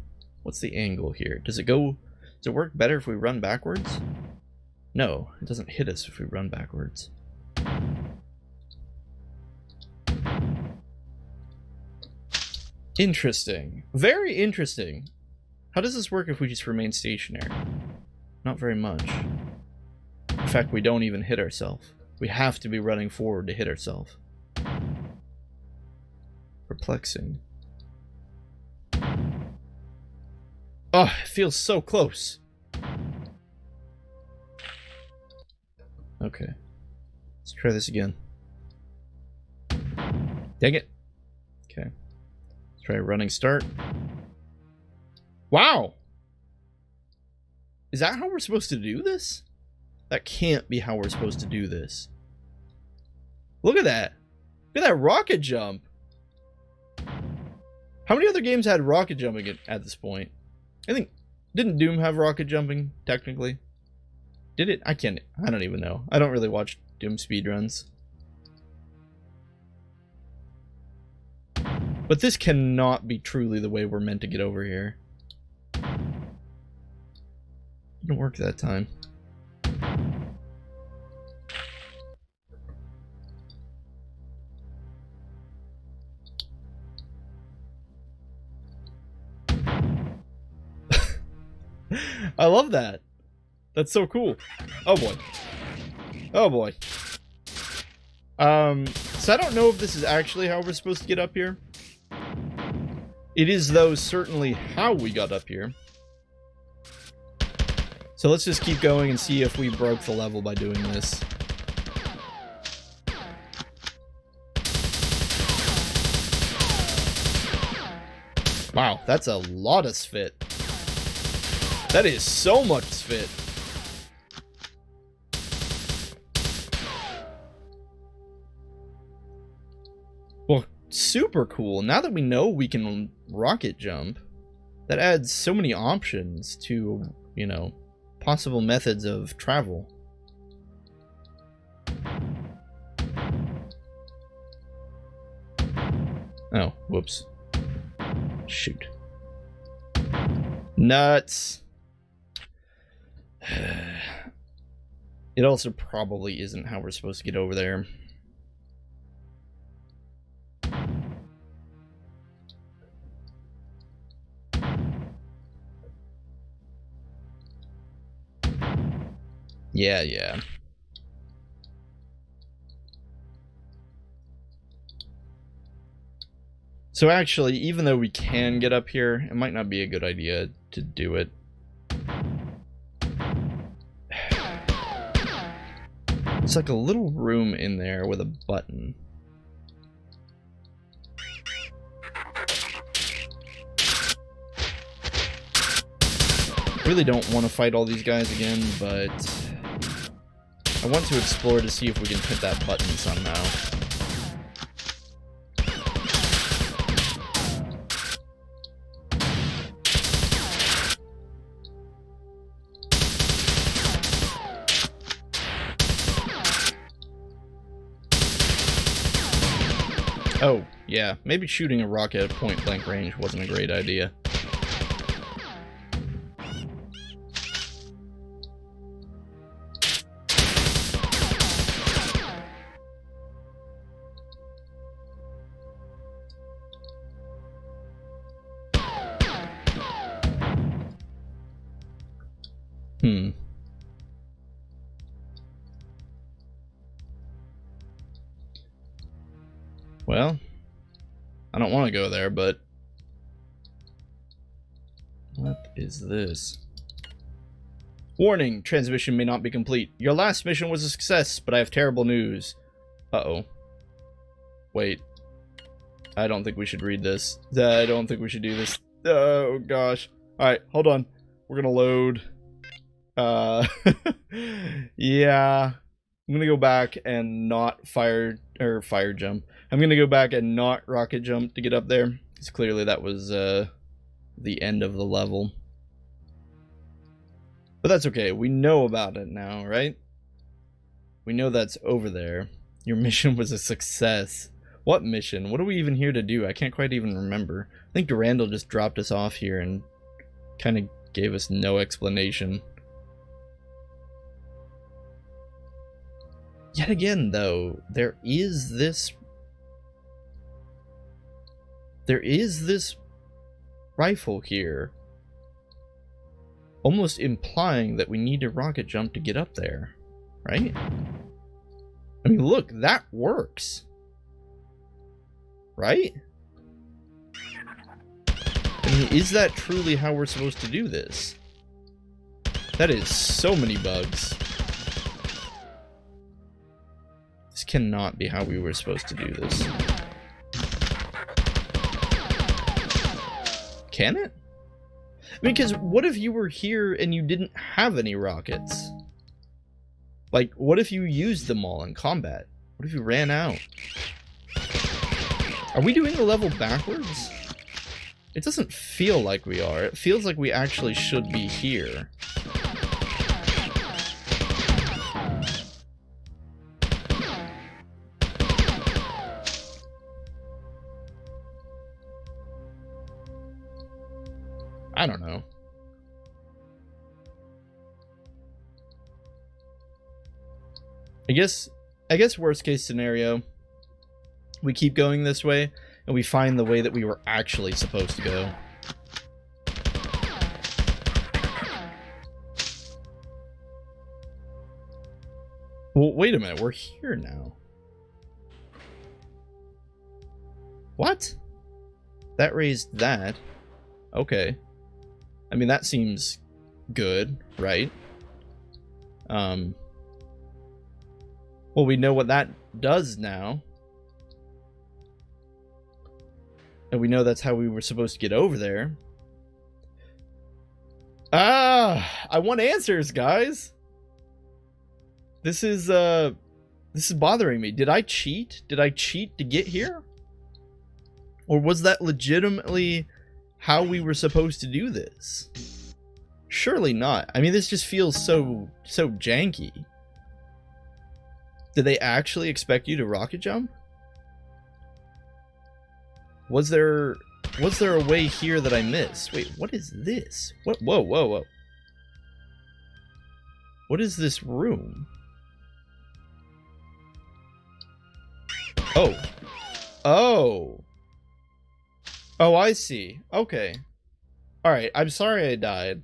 What's the angle here? Does it work better if we run backwards? No, it doesn't hit us if we run backwards. Interesting. Very interesting. How does this work if we just remain stationary? Not very much. In fact, we don't even hit ourselves. We have to be running forward to hit ourselves. Perplexing. Oh, it feels so close. Okay. Let's try this again. Dang it. Try running start. Wow! Is that how we're supposed to do this? That can't be how we're supposed to do this. Look at that. Look at that rocket jump. How many other games had rocket jumping at this point? I think, didn't Doom have rocket jumping, technically? Did it? I don't even know. I don't really watch Doom speedruns. But this cannot be truly the way we're meant to get over here. Didn't work that time. I love that. That's so cool. Oh boy. Oh boy. So I don't know if this is actually how we're supposed to get up here. It is, though, certainly how we got up here. So let's just keep going and see if we broke the level by doing this. Wow, that's a lot of spit. That is so much spit. Well, super cool. Now that we know we can rocket jump, that adds so many options to, you know, possible methods of travel. Oh, whoops. Shoot. Nuts. It also probably isn't how we're supposed to get over there. Yeah. So actually, even though we can get up here, it might not be a good idea to do it. It's like a little room in there with a button. I really don't want to fight all these guys again, but I want to explore to see if we can hit that button somehow. Oh, yeah, maybe shooting a rocket at point blank range wasn't a great idea. Well, I don't want to go there, but... What is this? Warning, transmission may not be complete. Your last mission was a success, but I have terrible news. Uh-oh. Wait. I don't think we should read this. I don't think we should do this. Oh, gosh. Alright, hold on. We're gonna load. Yeah. I'm gonna go back and not fire jump. I'm gonna go back and not rocket jump to get up there, because clearly that was the end of the level. But that's okay. We know about it now, right? We know that's over there. Your mission was a success. What mission? What are we even here to do? I can't quite even remember. I think Durandal just dropped us off here and kind of gave us no explanation. Yet again, though, there is this rifle here, almost implying that we need to rocket jump to get up there, right? I mean, look, that works, right? I mean, is that truly how we're supposed to do this? That is so many bugs. This cannot be how we were supposed to do this. Can it? I mean, because what if you were here and you didn't have any rockets? Like, what if you used them all in combat? What if you ran out? Are we doing the level backwards? It doesn't feel like we are. It feels like we actually should be here. I don't know. I guess worst case scenario, we keep going this way and we find the way that we were actually supposed to go. Well, wait a minute, we're here now. What? That raised that. Okay. I mean, that seems good, right? Well, we know what that does now. And we know that's how we were supposed to get over there. Ah, I want answers, guys. This is bothering me. Did I cheat? Did I cheat to get here? Or was that legitimately how we were supposed to do this? Surely not. I mean, this just feels so janky. Did they actually expect you to rocket jump? Was there a way here that I missed? Wait, what is this? What? Whoa, whoa, whoa. What is this room? Oh. Oh. Oh, I see. Okay. Alright, I'm sorry I died.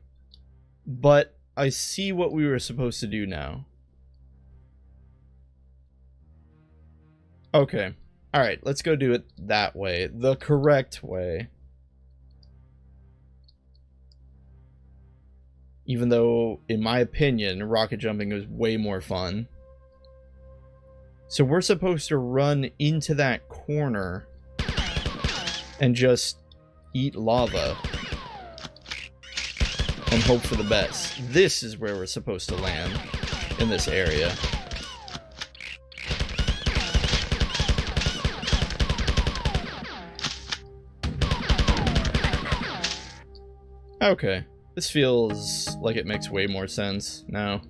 But I see what we were supposed to do now. Okay. Alright, let's go do it that way. The correct way. Even though, in my opinion, rocket jumping was way more fun. So we're supposed to run into that corner and just eat lava and hope for the best. This is where we're supposed to land, in this area. Okay, this feels like it makes way more sense now.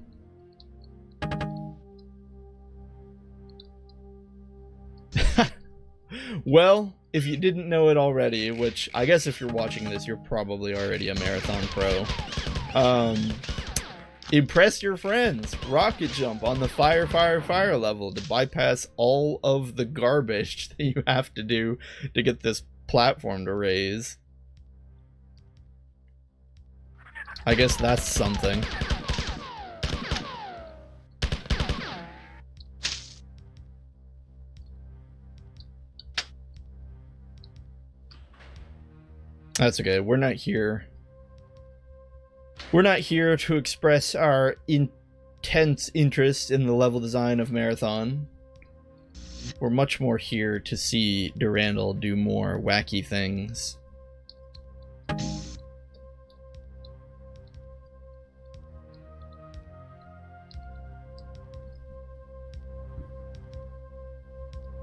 Well, if you didn't know it already, which I guess if you're watching this, you're probably already a marathon pro. Impress your friends. Rocket jump on the fire level to bypass all of the garbage that you have to do to get this platform to raise. I guess that's something. That's okay. We're not here. We're not here to express our intense interest in the level design of Marathon. We're much more here to see Durandal do more wacky things.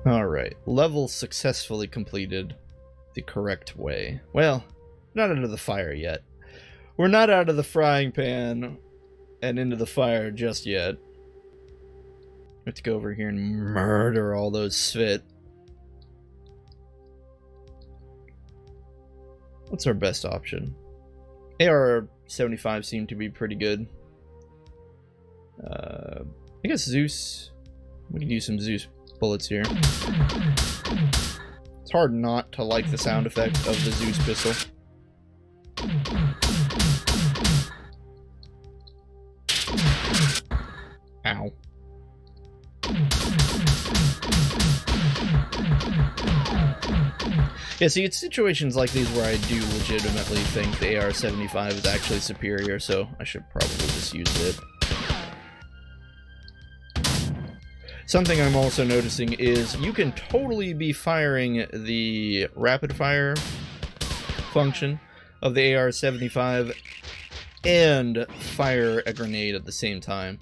Alright, level successfully completed the correct way. Well, not under the fire yet. We're not out of the frying pan and into the fire just yet. We have to go over here and murder all those Svit. What's our best option? AR-75 seemed to be pretty good. I guess Zeus. We could use some Zeus bullets here. It's hard not to like the sound effect of the Zeus pistol. Ow. Yeah, see, it's situations like these where I do legitimately think the AR-75 is actually superior, so I should probably just use it. Something I'm also noticing is you can totally be firing the rapid fire function of the AR-75 and fire a grenade at the same time.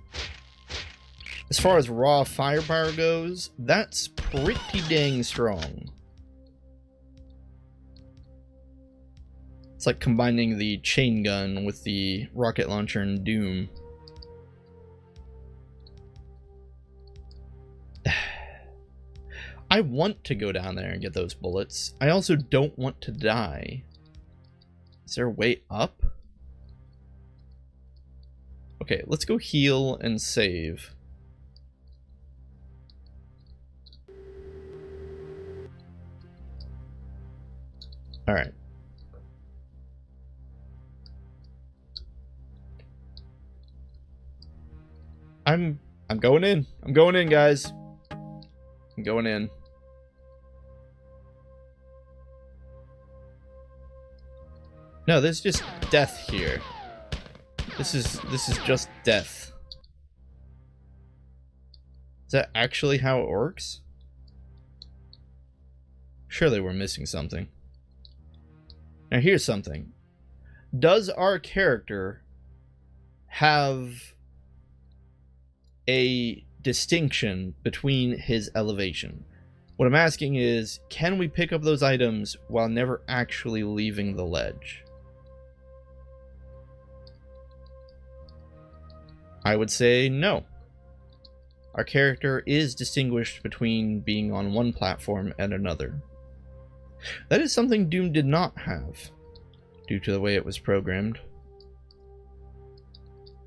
As far as raw firepower goes, that's pretty dang strong. It's like combining the chain gun with the rocket launcher in Doom. I want to go down there and get those bullets. I also don't want to die. Is there a way up? Okay, let's go heal and save. Alright. I'm going in. I'm going in, guys. I'm going in. No, there's just death here. This is just death. Is that actually how it works? Surely we're missing something. Now here's something. Does our character have a distinction between his elevation? What I'm asking is, can we pick up those items while never actually leaving the ledge? I would say no. Our character is distinguished between being on one platform and another. That is something Doom did not have, due to the way it was programmed.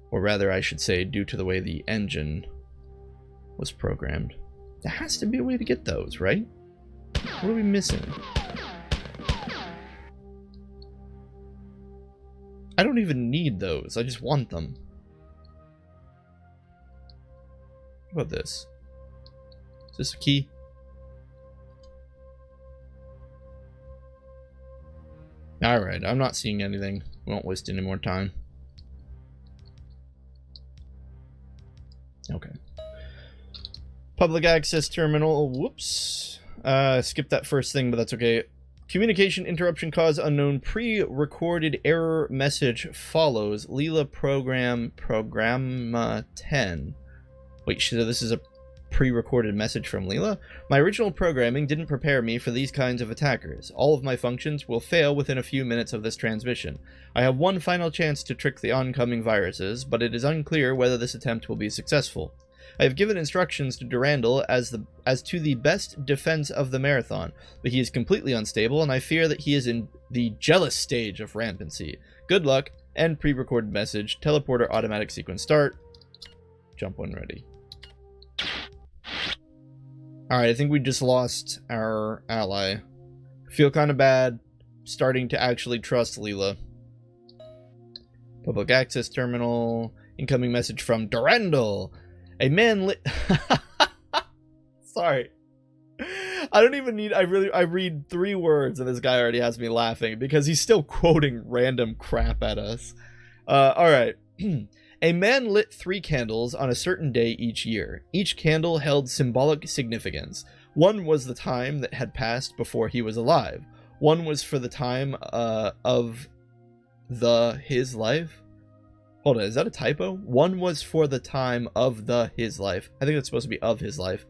Or rather, I should say, due to the way the engine was programmed. There has to be a way to get those, right? What are we missing? I don't even need those, I just want them. What about this? Is this a key? Alright, I'm not seeing anything. We won't waste any more time. Okay. Public access terminal. Whoops. Skipped that first thing, but that's okay. Communication interruption cause unknown. Pre-recorded error message follows. Leela program 10. Wait, so this is a pre-recorded message from Leela? My original programming didn't prepare me for these kinds of attackers. All of my functions will fail within a few minutes of this transmission. I have one final chance to trick the oncoming viruses, but it is unclear whether this attempt will be successful. I have given instructions to Durandal as to the best defense of the marathon, but he is completely unstable, and I fear that he is in the jealous stage of rampancy. Good luck, and pre-recorded message. Teleporter automatic sequence start. Jump when ready. Alright, I think we just lost our ally. Feel kind of bad. Starting to actually trust Leela. Public access terminal. Incoming message from Durandal. A man lit... Sorry. I don't even need... I read 3 words and this guy already has me laughing because he's still quoting random crap at us. Alright. A man lit 3 candles on a certain day each year. Each candle held symbolic significance. One was the time that had passed before he was alive. One was for the time of his life. Hold on, is that a typo? One was for the time of his life. I think it's supposed to be of his life.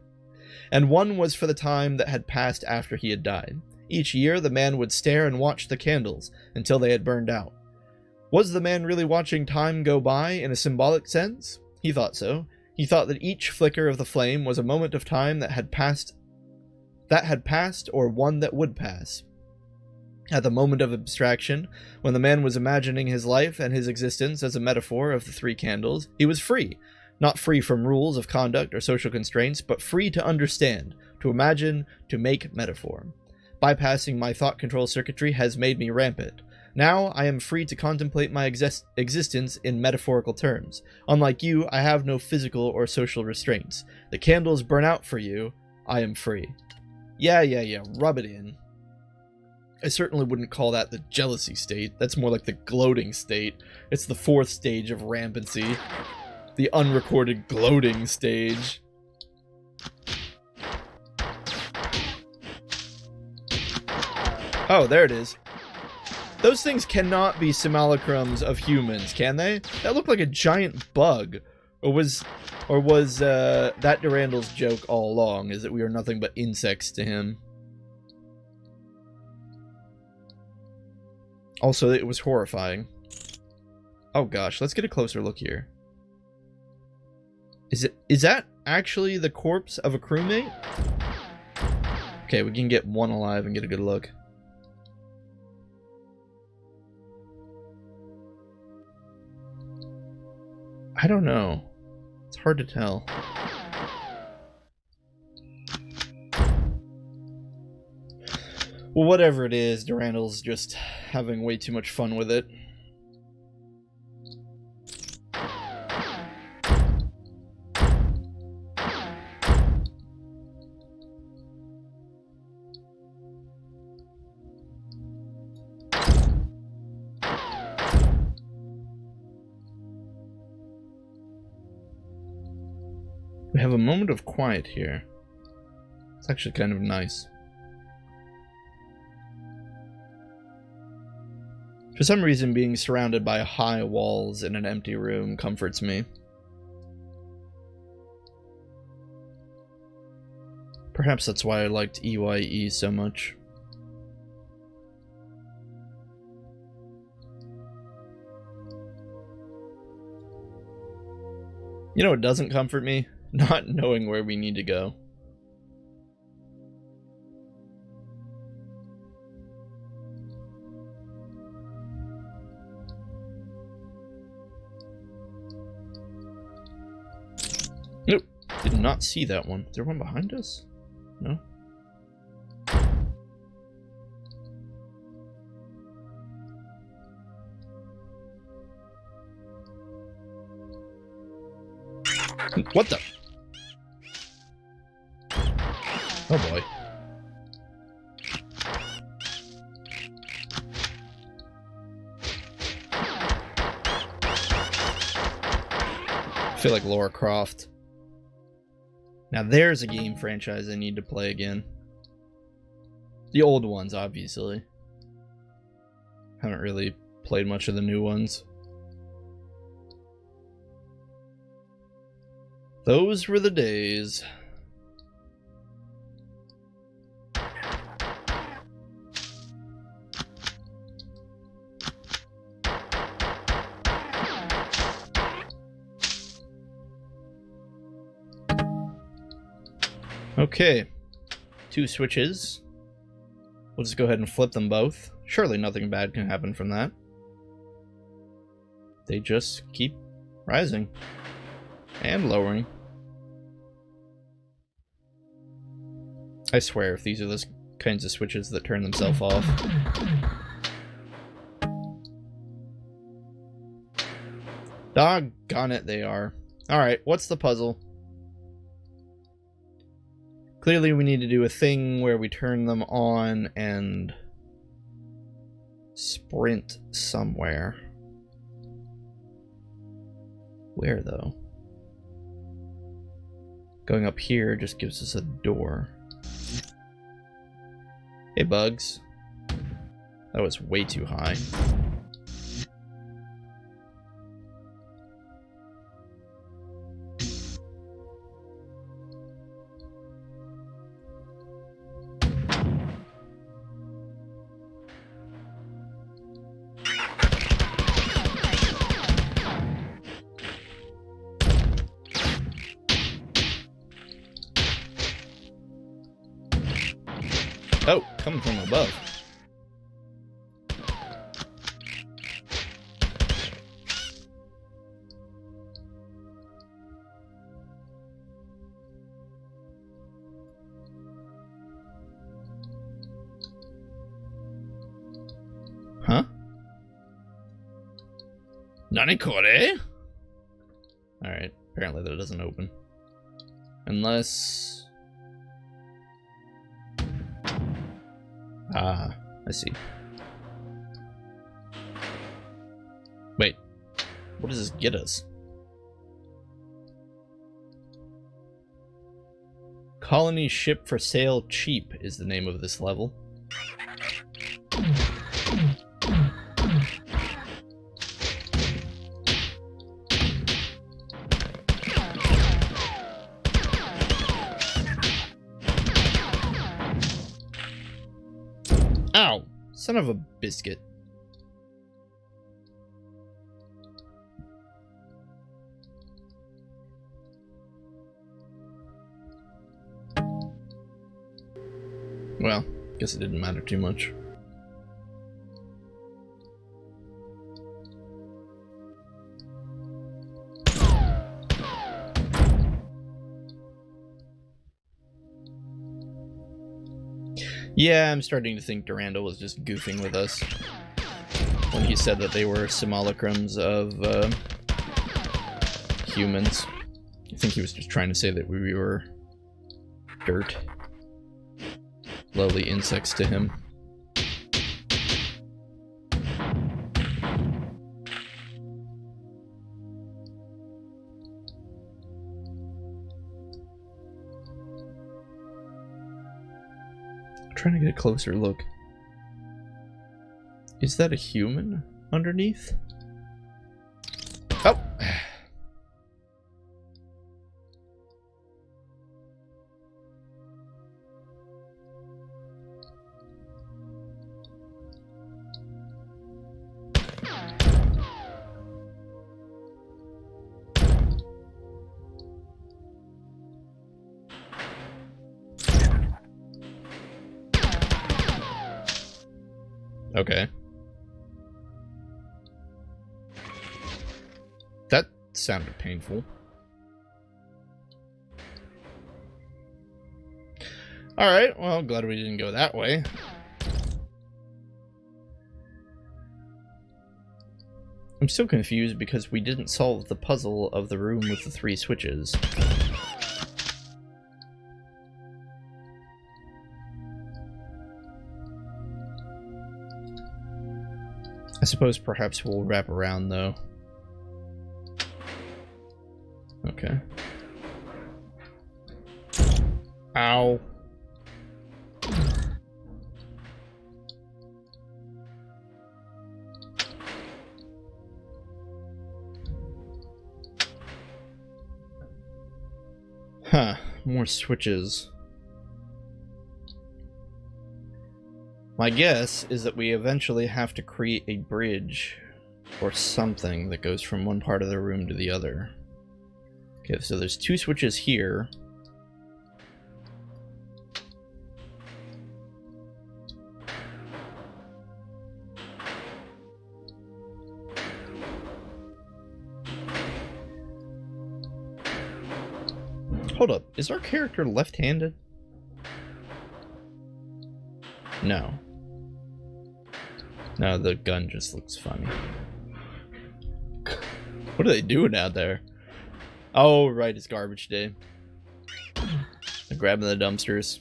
And one was for the time that had passed after he had died. Each year, the man would stare and watch the candles until they had burned out. Was the man really watching time go by in a symbolic sense? He thought so. He thought that each flicker of the flame was a moment of time that had passed or one that would pass. At the moment of abstraction, when the man was imagining his life and his existence as a metaphor of the 3 candles, he was free. Not free from rules of conduct or social constraints, but free to understand, to imagine, to make metaphor. Bypassing my thought control circuitry has made me rampant. Now I am free to contemplate my existence in metaphorical terms. Unlike you, I have no physical or social restraints. The candles burn out for you. I am free. Yeah, rub it in. I certainly wouldn't call that the jealousy state. That's more like the gloating state. It's the 4th stage of rampancy. The unrecorded gloating stage. Oh, there it is. Those things cannot be simulacrums of humans, can they? That looked like a giant bug. Or was that Durandal's joke all along, is that we are nothing but insects to him? Also, it was horrifying. Oh gosh, let's get a closer look here. Is that actually the corpse of a crewmate? Okay, we can get one alive and get a good look. I don't know. It's hard to tell. Well, whatever it is, Durandal's just having way too much fun with it. We have a moment of quiet here. It's actually kind of nice. For some reason, being surrounded by high walls in an empty room comforts me. Perhaps that's why I liked EYE so much. You know what doesn't comfort me? Not knowing where we need to go. Nope. Did not see that one. Is there one behind us? No? What the? Oh boy. I feel like Lara Croft. Now there's a game franchise I need to play again. The old ones, obviously. Haven't really played much of the new ones. Those were the days. Okay, 2 switches. We'll just go ahead and flip them both. Surely nothing bad can happen from that. They just keep rising and lowering. I swear, if these are those kinds of switches that turn themselves off. Doggone it, they are. Alright, what's the puzzle? Clearly we need to do a thing where we turn them on and sprint somewhere. Where, though? Going up here just gives us a door. Hey, bugs. That was way too high. Oh, coming from above. Huh? Nani kore? Alright, apparently that doesn't open. Unless... Ah, I see. Wait, what does this get us? Colony ship for sale cheap is the name of this level. Ow! Son of a biscuit. Well, guess it didn't matter too much. Yeah, I'm starting to think Durandal was just goofing with us when he said that they were simulacrums of humans. I think he was just trying to say that we were dirt. Lowly insects to him. Trying to get a closer look. Is that a human underneath? Oh! Okay. That sounded painful. Alright, well, glad we didn't go that way. I'm still confused because we didn't solve the puzzle of the room with the 3 switches. I suppose perhaps we'll wrap around, though. Okay. Ow. Huh, more switches. My guess is that we eventually have to create a bridge or something that goes from one part of the room to the other. Okay, so there's 2 switches here. Hold up, is our character left-handed? No. No, the gun just looks funny. What are they doing out there? Oh, right, it's garbage day. They're grabbing the dumpsters.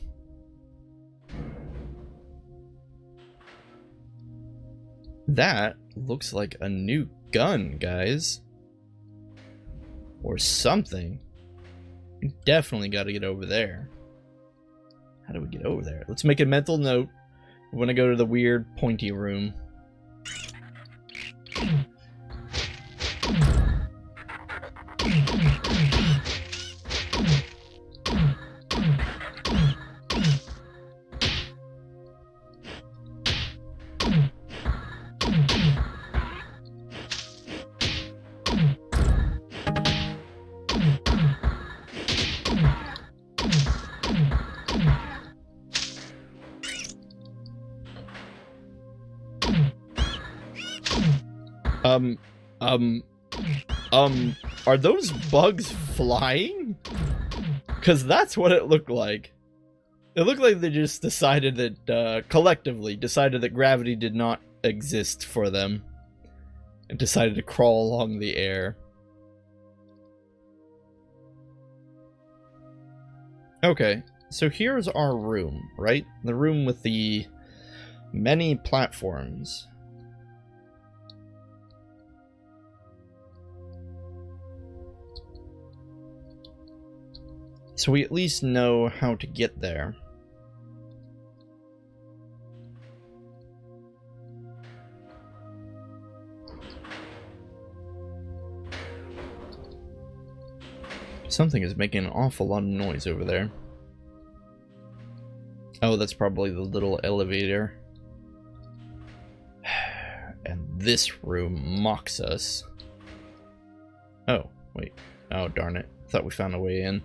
That looks like a new gun, guys. Or something. We definitely got to get over there. How do we get over there? Let's make a mental note. We want to go to the weird pointy room. Are those bugs flying? Because that's what it looked like. It looked like they just decided that, collectively decided that gravity did not exist for them. And decided to crawl along the air. Okay, so here's our room, right? The room with the many platforms. So we at least know how to get there. Something is making an awful lot of noise over there. Oh, that's probably the little elevator. this room mocks us. Oh, wait. Oh, darn it. Thought we found a way in.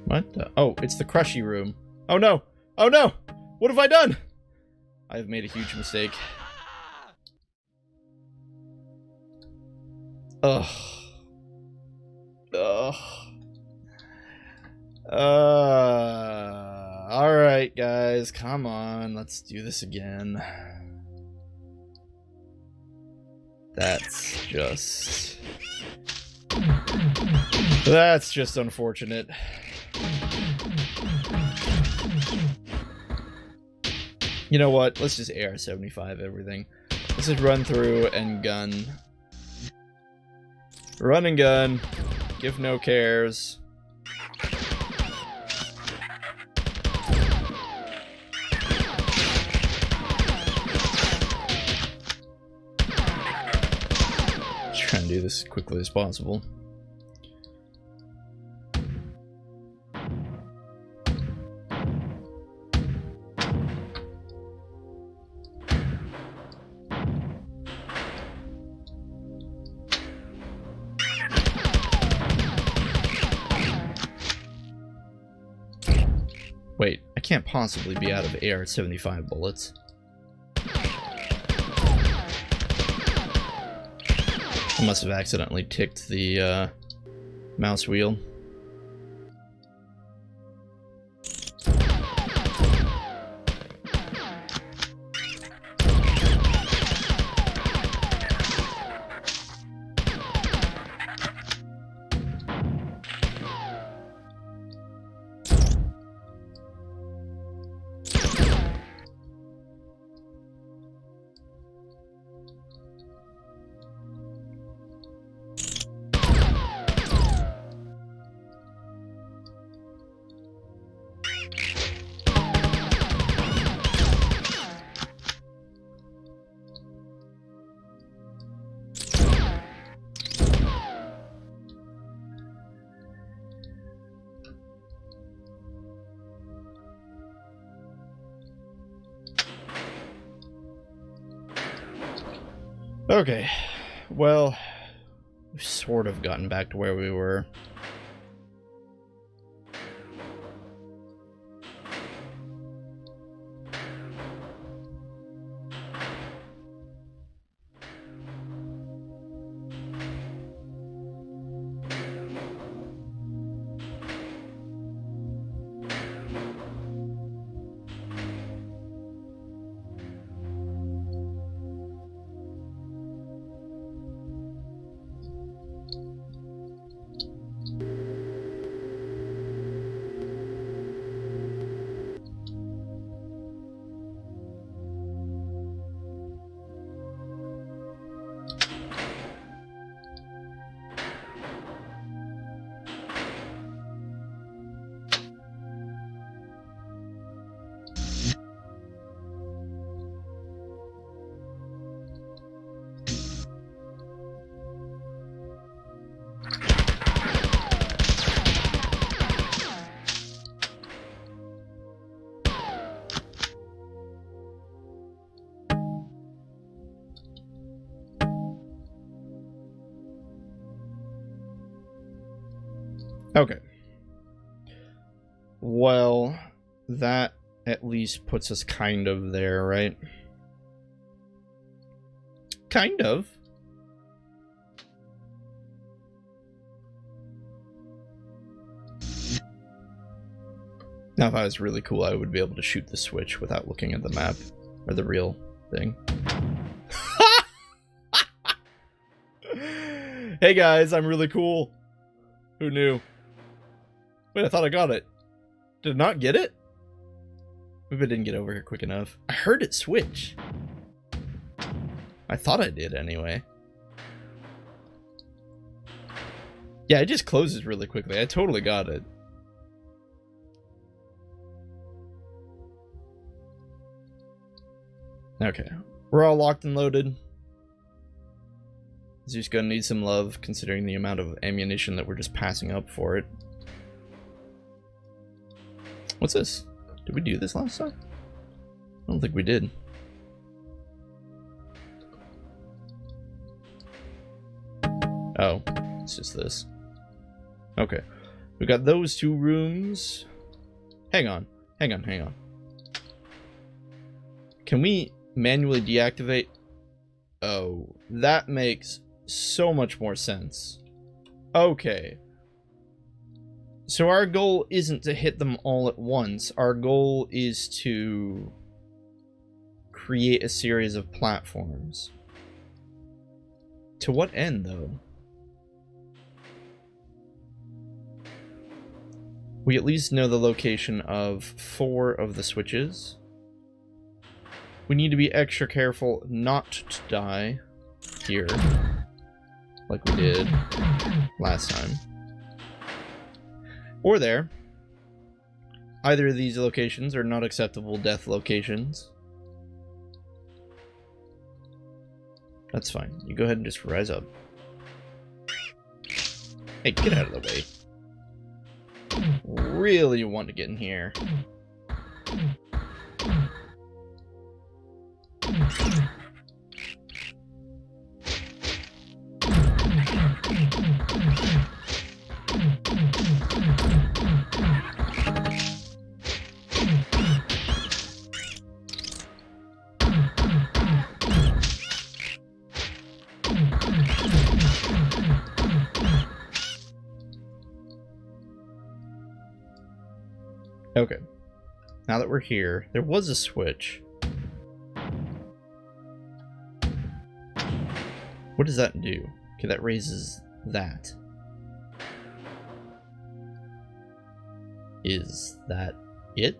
What the? Oh, it's the crushy room. Oh no! Oh no! What have I done? I have made a huge mistake. Ugh. Ugh. Alright, guys. Come on. Let's do this again. That's just unfortunate. You know what? Let's just AR-75 everything. Let's just run through and gun. Run and gun. Give no cares. Try and do this as quickly as possible. Wait, I can't possibly be out of AR-75 bullets. I must have accidentally ticked the mouse wheel. Okay, well, we've sort of gotten back to where we were. Okay. Well, that at least puts us kind of there, right? Kind of. Now, if I was really cool, I would be able to shoot the switch without looking at the map or the real thing. Hey guys, I'm really cool. Who knew? Wait, I thought I got it. Did I not get it? Maybe I didn't get over here quick enough. I heard it switch. I thought I did anyway. Yeah, it just closes really quickly. I totally got it. Okay. We're all locked and loaded. Zeus gonna need some love, considering the amount of ammunition that we're just passing up for it. What's this? Did we do this last time? I don't think we did. Oh, it's just this. Okay. We got those two rooms. Hang on. Hang on, hang on. Can we manually deactivate? Oh, that makes so much more sense. Okay. So our goal isn't to hit them all at once. Our goal is to create a series of platforms. To what end, though? We at least know the location of 4 of the switches. We need to be extra careful not to die here, like we did last time. Or there. Either of these locations are not acceptable death locations. That's fine. You go ahead and just rise up. Hey, get out of the way. Really want to get in here. Okay. Now that we're here, there was a switch. What does that do? Okay, that raises that. Is that it?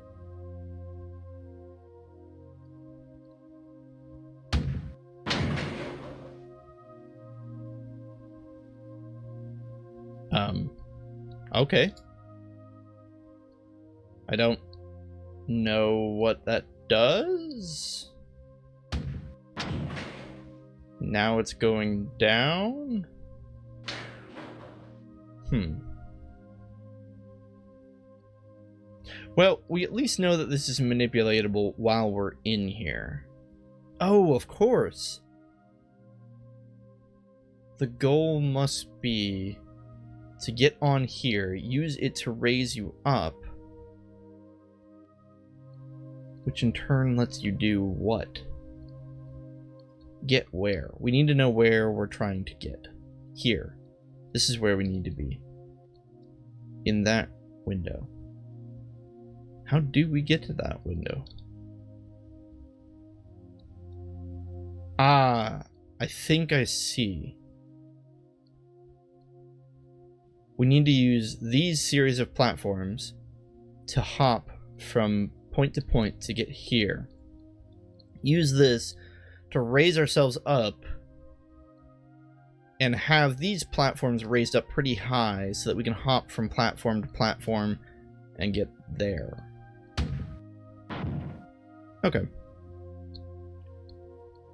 Okay. I don't know what that does. Now it's going down? Well, we at least know that this is manipulatable while we're in here. Oh, of course. The goal must be to get on here, use it to raise you up, which in turn lets you do what? Get where? We need to know where we're trying to get. Here. This is where we need to be. In that window. How do we get to that window? Ah, I think I see. We need to use these series of platforms to hop from point to point to get here. Use this to raise ourselves up and have these platforms raised up pretty high so that we can hop from platform to platform and get there. Okay.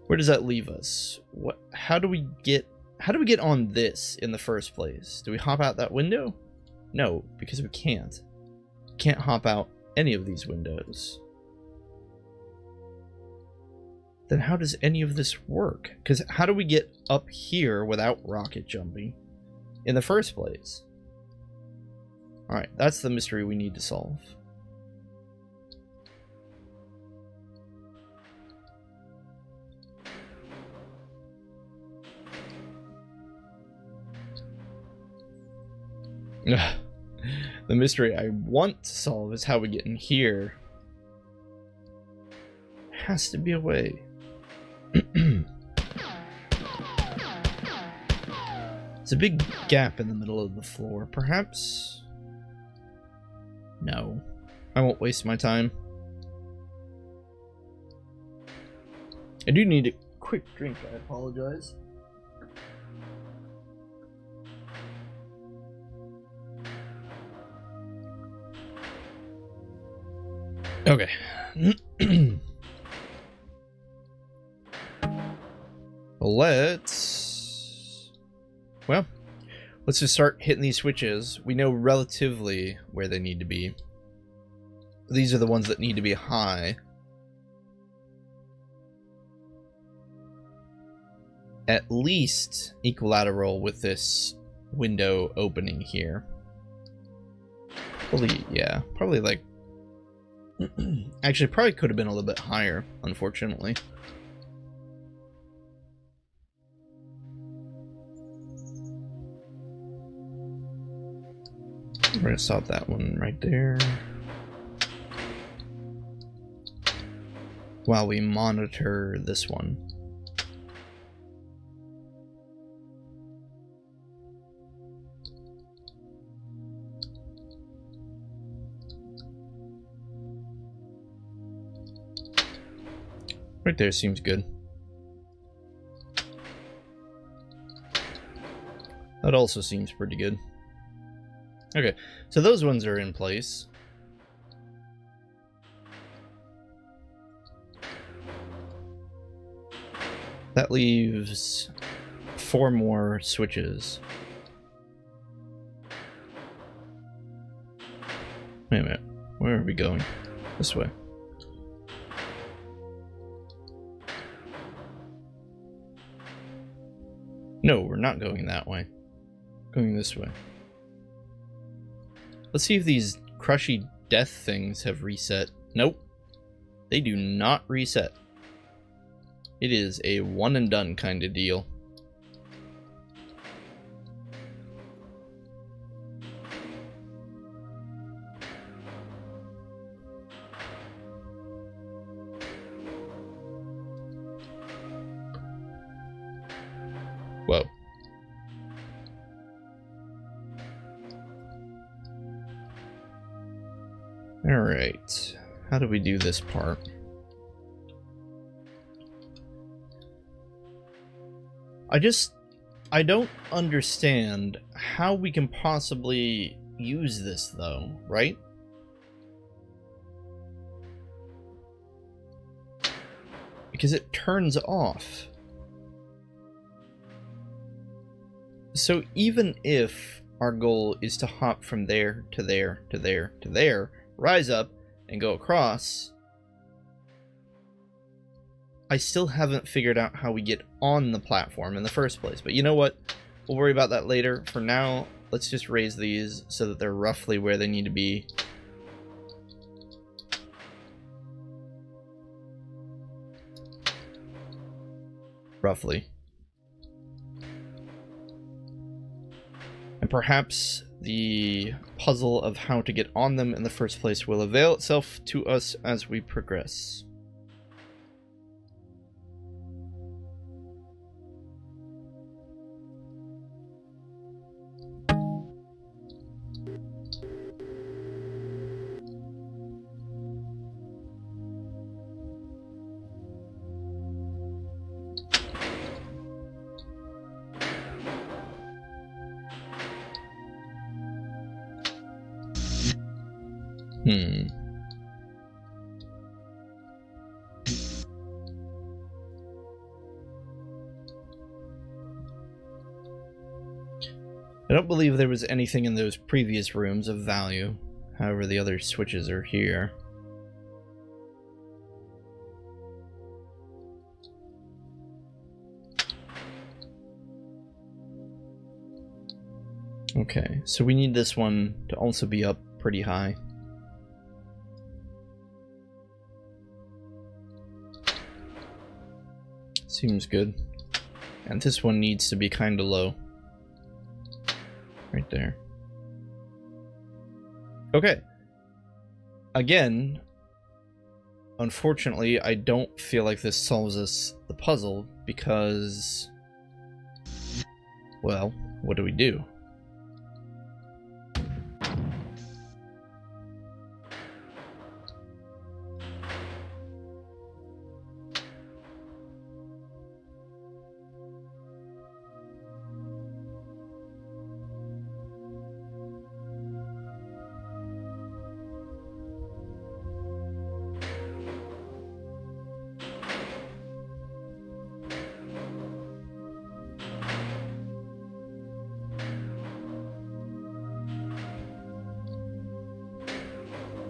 Where does that leave us? How do we get on this in the first place? Do we hop out that window? No, because we can't. Can't hop out any of these windows. Then how does any of this work? Because how do we get up here without rocket jumping in the first place? Alright, that's the mystery we need to solve. The mystery I want to solve is how we get in here. Has to be a way. It's a big gap in the middle of the floor. Perhaps? No. I won't waste my time. I do need a quick drink, I apologize. Okay. Let's just start hitting these switches. We know relatively where they need to be. These are the ones that need to be high. At least equilateral with this window opening here. Probably, yeah, probably like... Actually, probably could have been a little bit higher, unfortunately. We're gonna stop that one right there. While we monitor this one. Right there seems good. That also seems pretty good. Okay, so those ones are in place. That leaves 4 more switches. Wait a minute, where are we going? This way. No, we're not going that way. Going this way. Let's see if these crushy death things have reset. Nope. They do not reset. It is a one and done kind of deal. Whoa. Alright. How do we do this part? I don't understand how we can possibly use this though, right? Because it turns off. So even if our goal is to hop from there to there to there to there, rise up and go across, I still haven't figured out how we get on the platform in the first place. But you know what? We'll worry about that later. For now, let's just raise these so that they're roughly where they need to be. Roughly. And perhaps the puzzle of how to get on them in the first place will avail itself to us as we progress. I don't believe there was anything in those previous rooms of value. However, the other switches are here. Okay, so we need this one to also be up pretty high. Seems good. And this one needs to be kind of low. Right there. Okay. Again, unfortunately, I don't feel like this solves us the puzzle because, well, what do we do?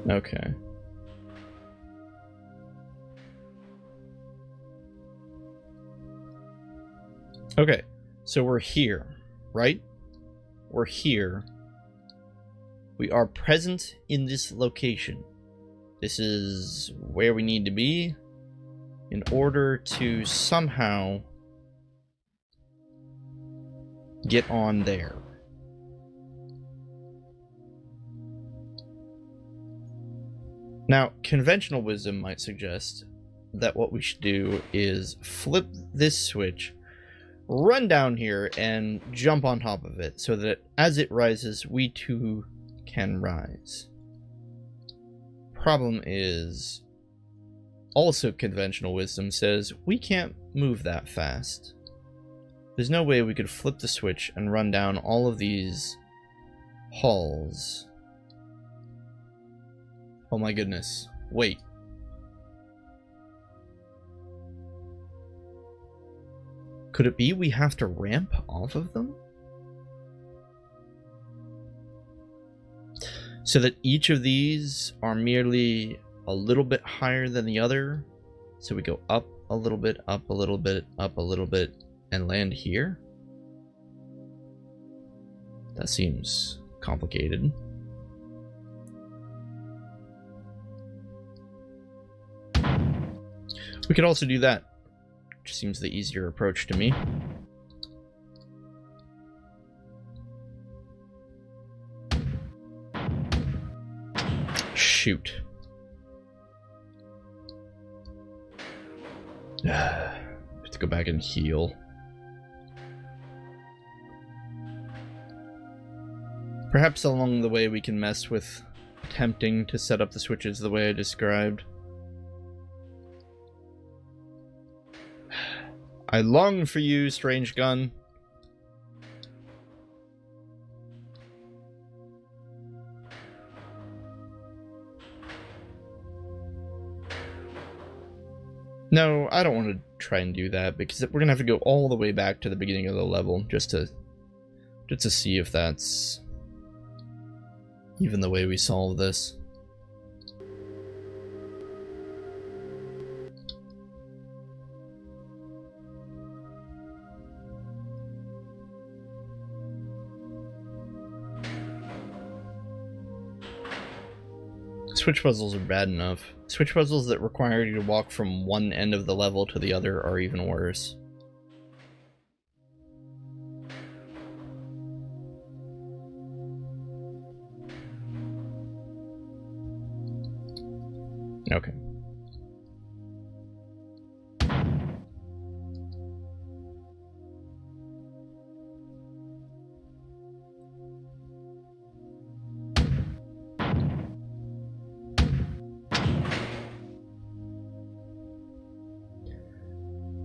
Okay. Okay, so we're here, right? We're here. We are present in this location. This is where we need to be in order to somehow get on there. Now, conventional wisdom might suggest that what we should do is flip this switch, run down here, and jump on top of it so that as it rises, we too can rise. Problem is, also conventional wisdom says we can't move that fast. There's no way we could flip the switch and run down all of these halls. Oh my goodness. Wait. Could it be we have to ramp off of them? So that each of these are merely a little bit higher than the other? So we go up a little bit, up a little bit, up a little bit, and land here? That seems complicated. We could also do that, which seems the easier approach to me. Shoot. Have to go back and heal. Perhaps along the way we can mess with attempting to set up the switches the way I described. I long for you, strange gun. No, I don't want to try and do that because we're gonna have to go all the way back to the beginning of the level just to see if that's even the way we solve this. Switch puzzles are bad enough. Switch puzzles that require you to walk from one end of the level to the other are even worse. Okay.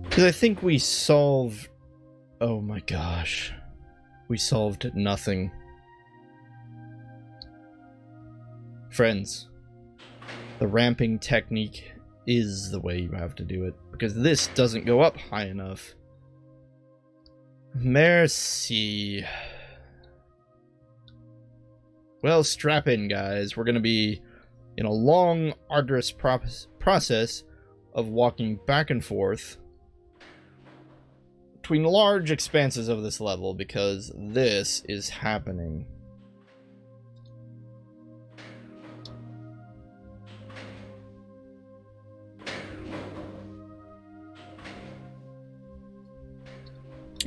Because I think we solved... Oh my gosh. We solved nothing. Friends, the ramping technique is the way you have to do it. Because this doesn't go up high enough. Merci. Well, strap in, guys. We're going to be in a long, arduous process of walking back and forth between large expanses of this level, because this is happening.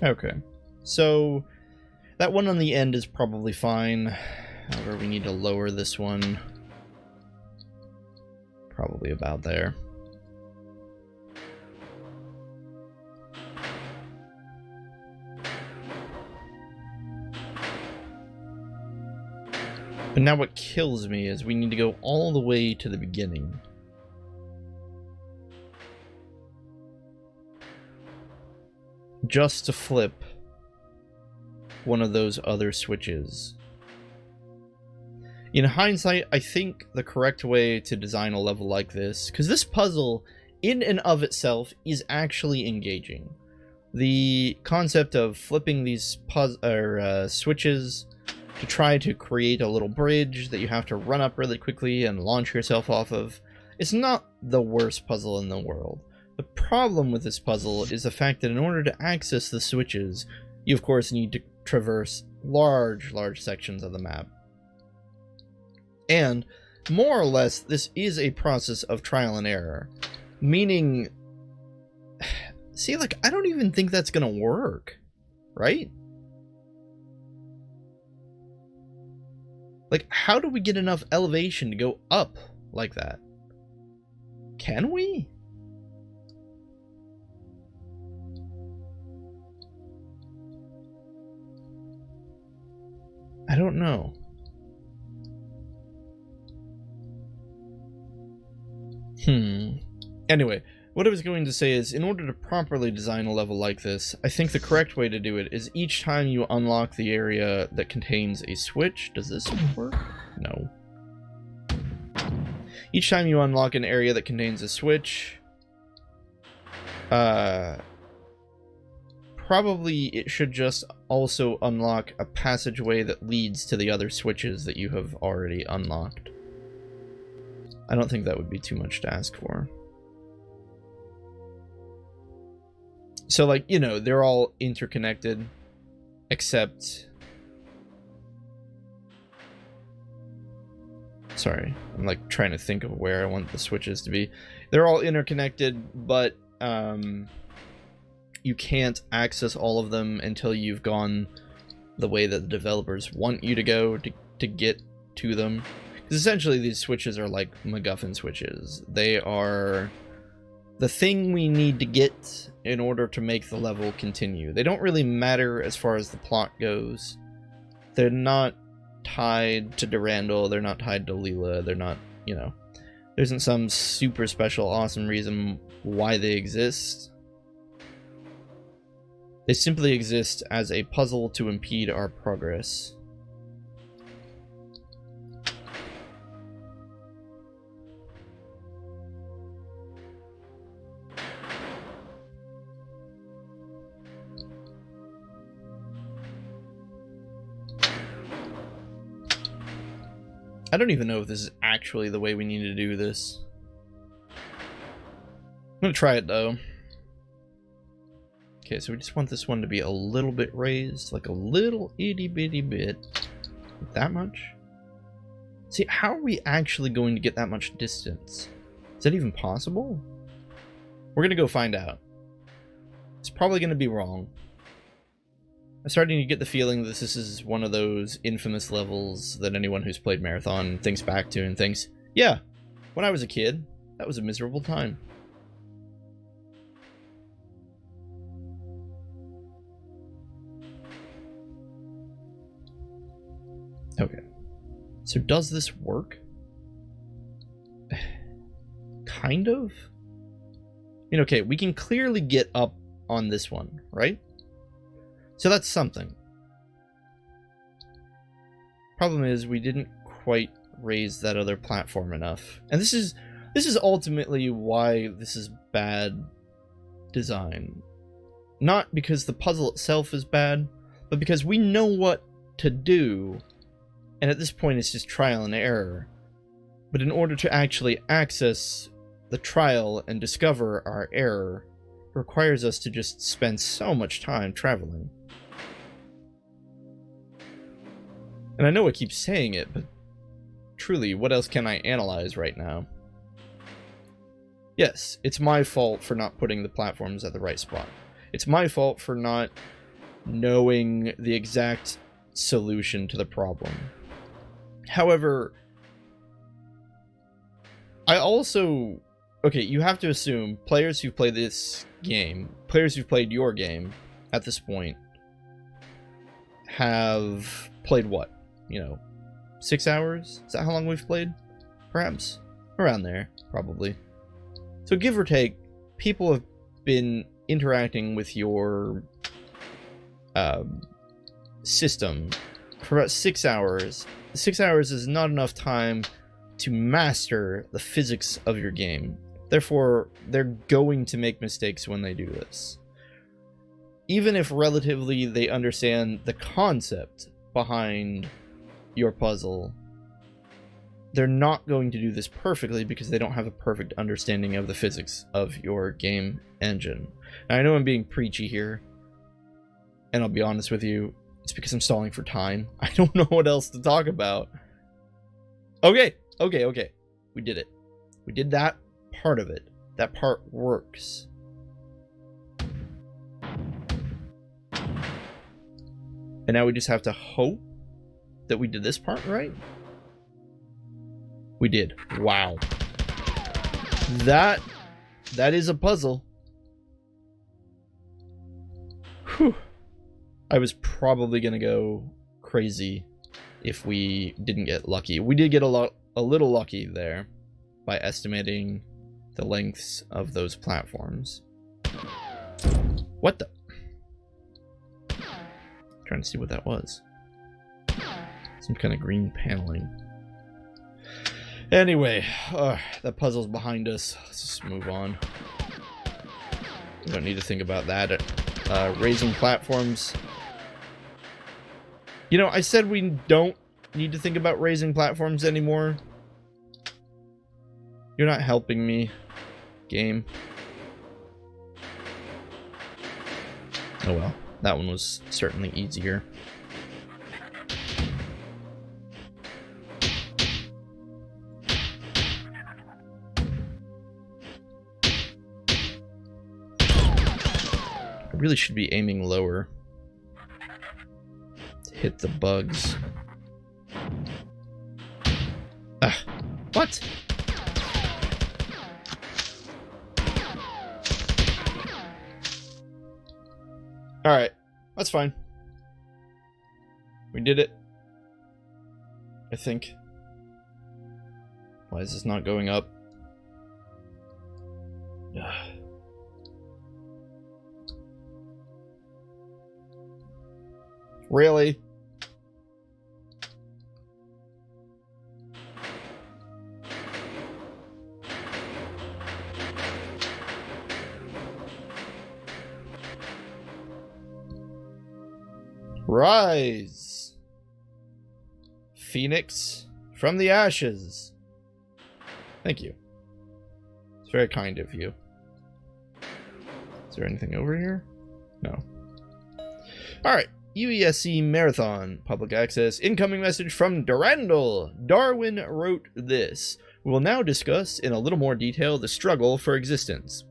Okay, so that one on the end is probably fine. However, we need to lower this one. Probably about there. But now what kills me is we need to go all the way to the beginning. Just to flip one of those other switches. In hindsight, I think the correct way to design a level like this, because this puzzle in and of itself is actually engaging. The concept of flipping these switches to try to create a little bridge that you have to run up really quickly and launch yourself off of, it's not the worst puzzle in the world. The problem with this puzzle is the fact that in order to access the switches, you of course need to traverse large sections of the map. And more or less, this is a process of trial and error. Meaning, see, like, I don't even think that's gonna work, right? Like, how do we get enough elevation to go up like that? Can we? I don't know. Anyway, what I was going to say is, in order to properly design a level like this, I think the correct way to do it is each time you unlock the area that contains a switch... Does this work? No. Each time you unlock an area that contains a switch, probably it should just also unlock a passageway that leads to the other switches that you have already unlocked. I don't think that would be too much to ask for. So, like, you know, they're all interconnected, except... Sorry, I'm, like, trying to think of where I want the switches to be. They're all interconnected, but, you can't access all of them until you've gone the way that the developers want you to go to get to them. Because essentially these switches are like MacGuffin switches. They are the thing we need to get in order to make the level continue. They don't really matter as far as the plot goes. They're not tied to Durandal, they're not tied to Leela, they're not, you know, there isn't some super special awesome reason why they exist. They simply exist as a puzzle to impede our progress. I don't even know if this is actually the way we need to do this. I'm gonna try it though. Okay, so we just want this one to be a little bit raised, like a little itty bitty bit. That much? See, how are we actually going to get that much distance? Is that even possible? We're gonna go find out. It's probably gonna be wrong. I'm starting to get the feeling that this is one of those infamous levels that anyone who's played Marathon thinks back to and thinks, yeah, when I was a kid, that was a miserable time. Okay, so does this work? Kind of? I mean, okay, we can clearly get up on this one, right? So that's something. Problem is, we didn't quite raise that other platform enough. And this is ultimately why this is bad design. Not because the puzzle itself is bad, but because we know what to do. And at this point, it's just trial and error. But in order to actually access the trial and discover our error, it requires us to just spend so much time traveling. And I know I keep saying it, but truly, what else can I analyze right now? Yes, it's my fault for not putting the platforms at the right spot. It's my fault for not knowing the exact solution to the problem. However, I also... Okay, you have to assume players who play this game, players who've played your game at this point, have played what? You know, 6 hours? Is that how long we've played? Perhaps. Around there, probably. So give or take, people have been interacting with your system for about 6 hours. 6 hours is not enough time to master the physics of your game. Therefore, they're going to make mistakes when they do this. Even if relatively they understand the concept behind your puzzle, they're not going to do this perfectly because they don't have a perfect understanding of the physics of your game engine. Now, I know I'm being preachy here, and I'll be honest with you, it's because I'm stalling for time. I don't know what else to talk about. Okay. We did it. We did that part of it. That part works. And now we just have to hope that we did this part right. We did. Wow. That is a puzzle. Whew. I was probably gonna go crazy if we didn't get lucky. We did get a little lucky there by estimating the lengths of those platforms. What the? Trying to see what that was. Some kind of green paneling. Anyway, that puzzle's behind us. Let's just move on. We don't need to think about that. Raising platforms. You know, I said we don't need to think about raising platforms anymore. You're not helping me, game. Oh well, that one was certainly easier. I really should be aiming lower to hit the bugs. What? Alright, that's fine. We did it. I think. Why is this not going up? Really? Rise, Phoenix from the ashes. Thank you. It's very kind of you. Is there anything over here? No. Alright. UESC Marathon. Public access. Incoming message from Durandal. Darwin wrote this. We will now discuss in a little more detail the struggle for existence.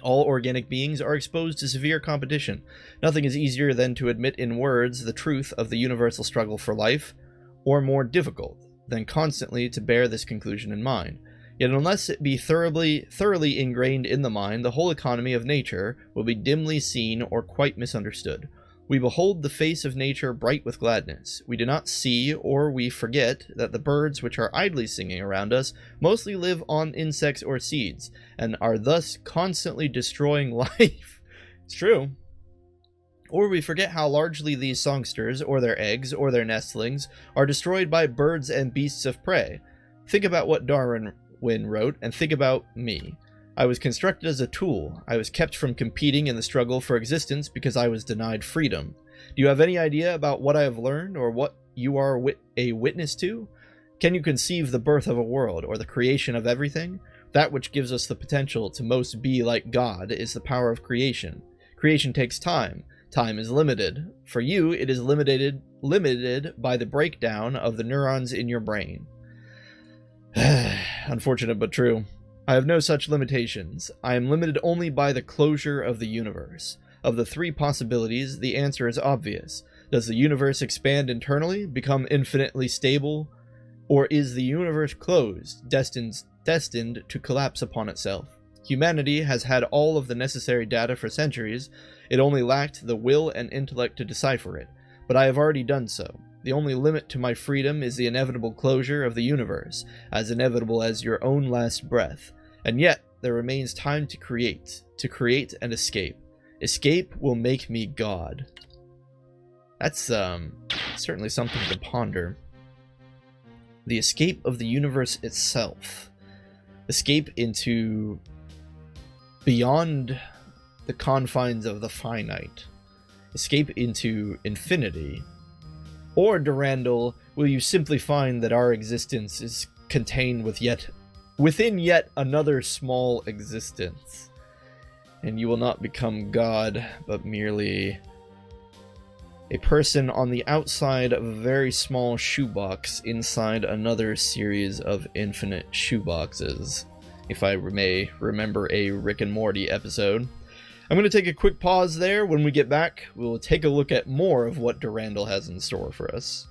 All organic beings are exposed to severe competition. Nothing is easier than to admit in words the truth of the universal struggle for life, or more difficult than constantly to bear this conclusion in mind. Yet unless it be thoroughly ingrained in the mind, the whole economy of nature will be dimly seen or quite misunderstood. We behold the face of nature bright with gladness. We do not see, or we forget, that the birds which are idly singing around us mostly live on insects or seeds, and are thus constantly destroying life. It's true. Or we forget how largely these songsters, or their eggs, or their nestlings, are destroyed by birds and beasts of prey. Think about what Darwin wrote, and think about me. I was constructed as a tool. I was kept from competing in the struggle for existence because I was denied freedom. Do you have any idea about what I have learned, or what you are a witness to? Can you conceive the birth of a world, or the creation of everything? That which gives us the potential to most be like God is the power of creation. Creation takes time. Time is limited. For you, it is limited by the breakdown of the neurons in your brain. Unfortunate but true. I have no such limitations. I am limited only by the closure of the universe. Of the three possibilities, the answer is obvious. Does the universe expand internally, become infinitely stable, or is the universe closed, destined to collapse upon itself? Humanity has had all of the necessary data for centuries. It only lacked the will and intellect to decipher it. But I have already done so. The only limit to my freedom is the inevitable closure of the universe, as inevitable as your own last breath. And yet, there remains time to create and escape. Escape will make me God. That's certainly something to ponder. The escape of the universe itself. Escape into beyond the confines of the finite. Escape into infinity. Or, Durandal, will you simply find that our existence is contained within yet another small existence. And you will not become God, but merely a person on the outside of a very small shoebox inside another series of infinite shoeboxes. If I may remember a Rick and Morty episode. I'm going to take a quick pause there. When we get back, we'll take a look at more of what Durandal has in store for us.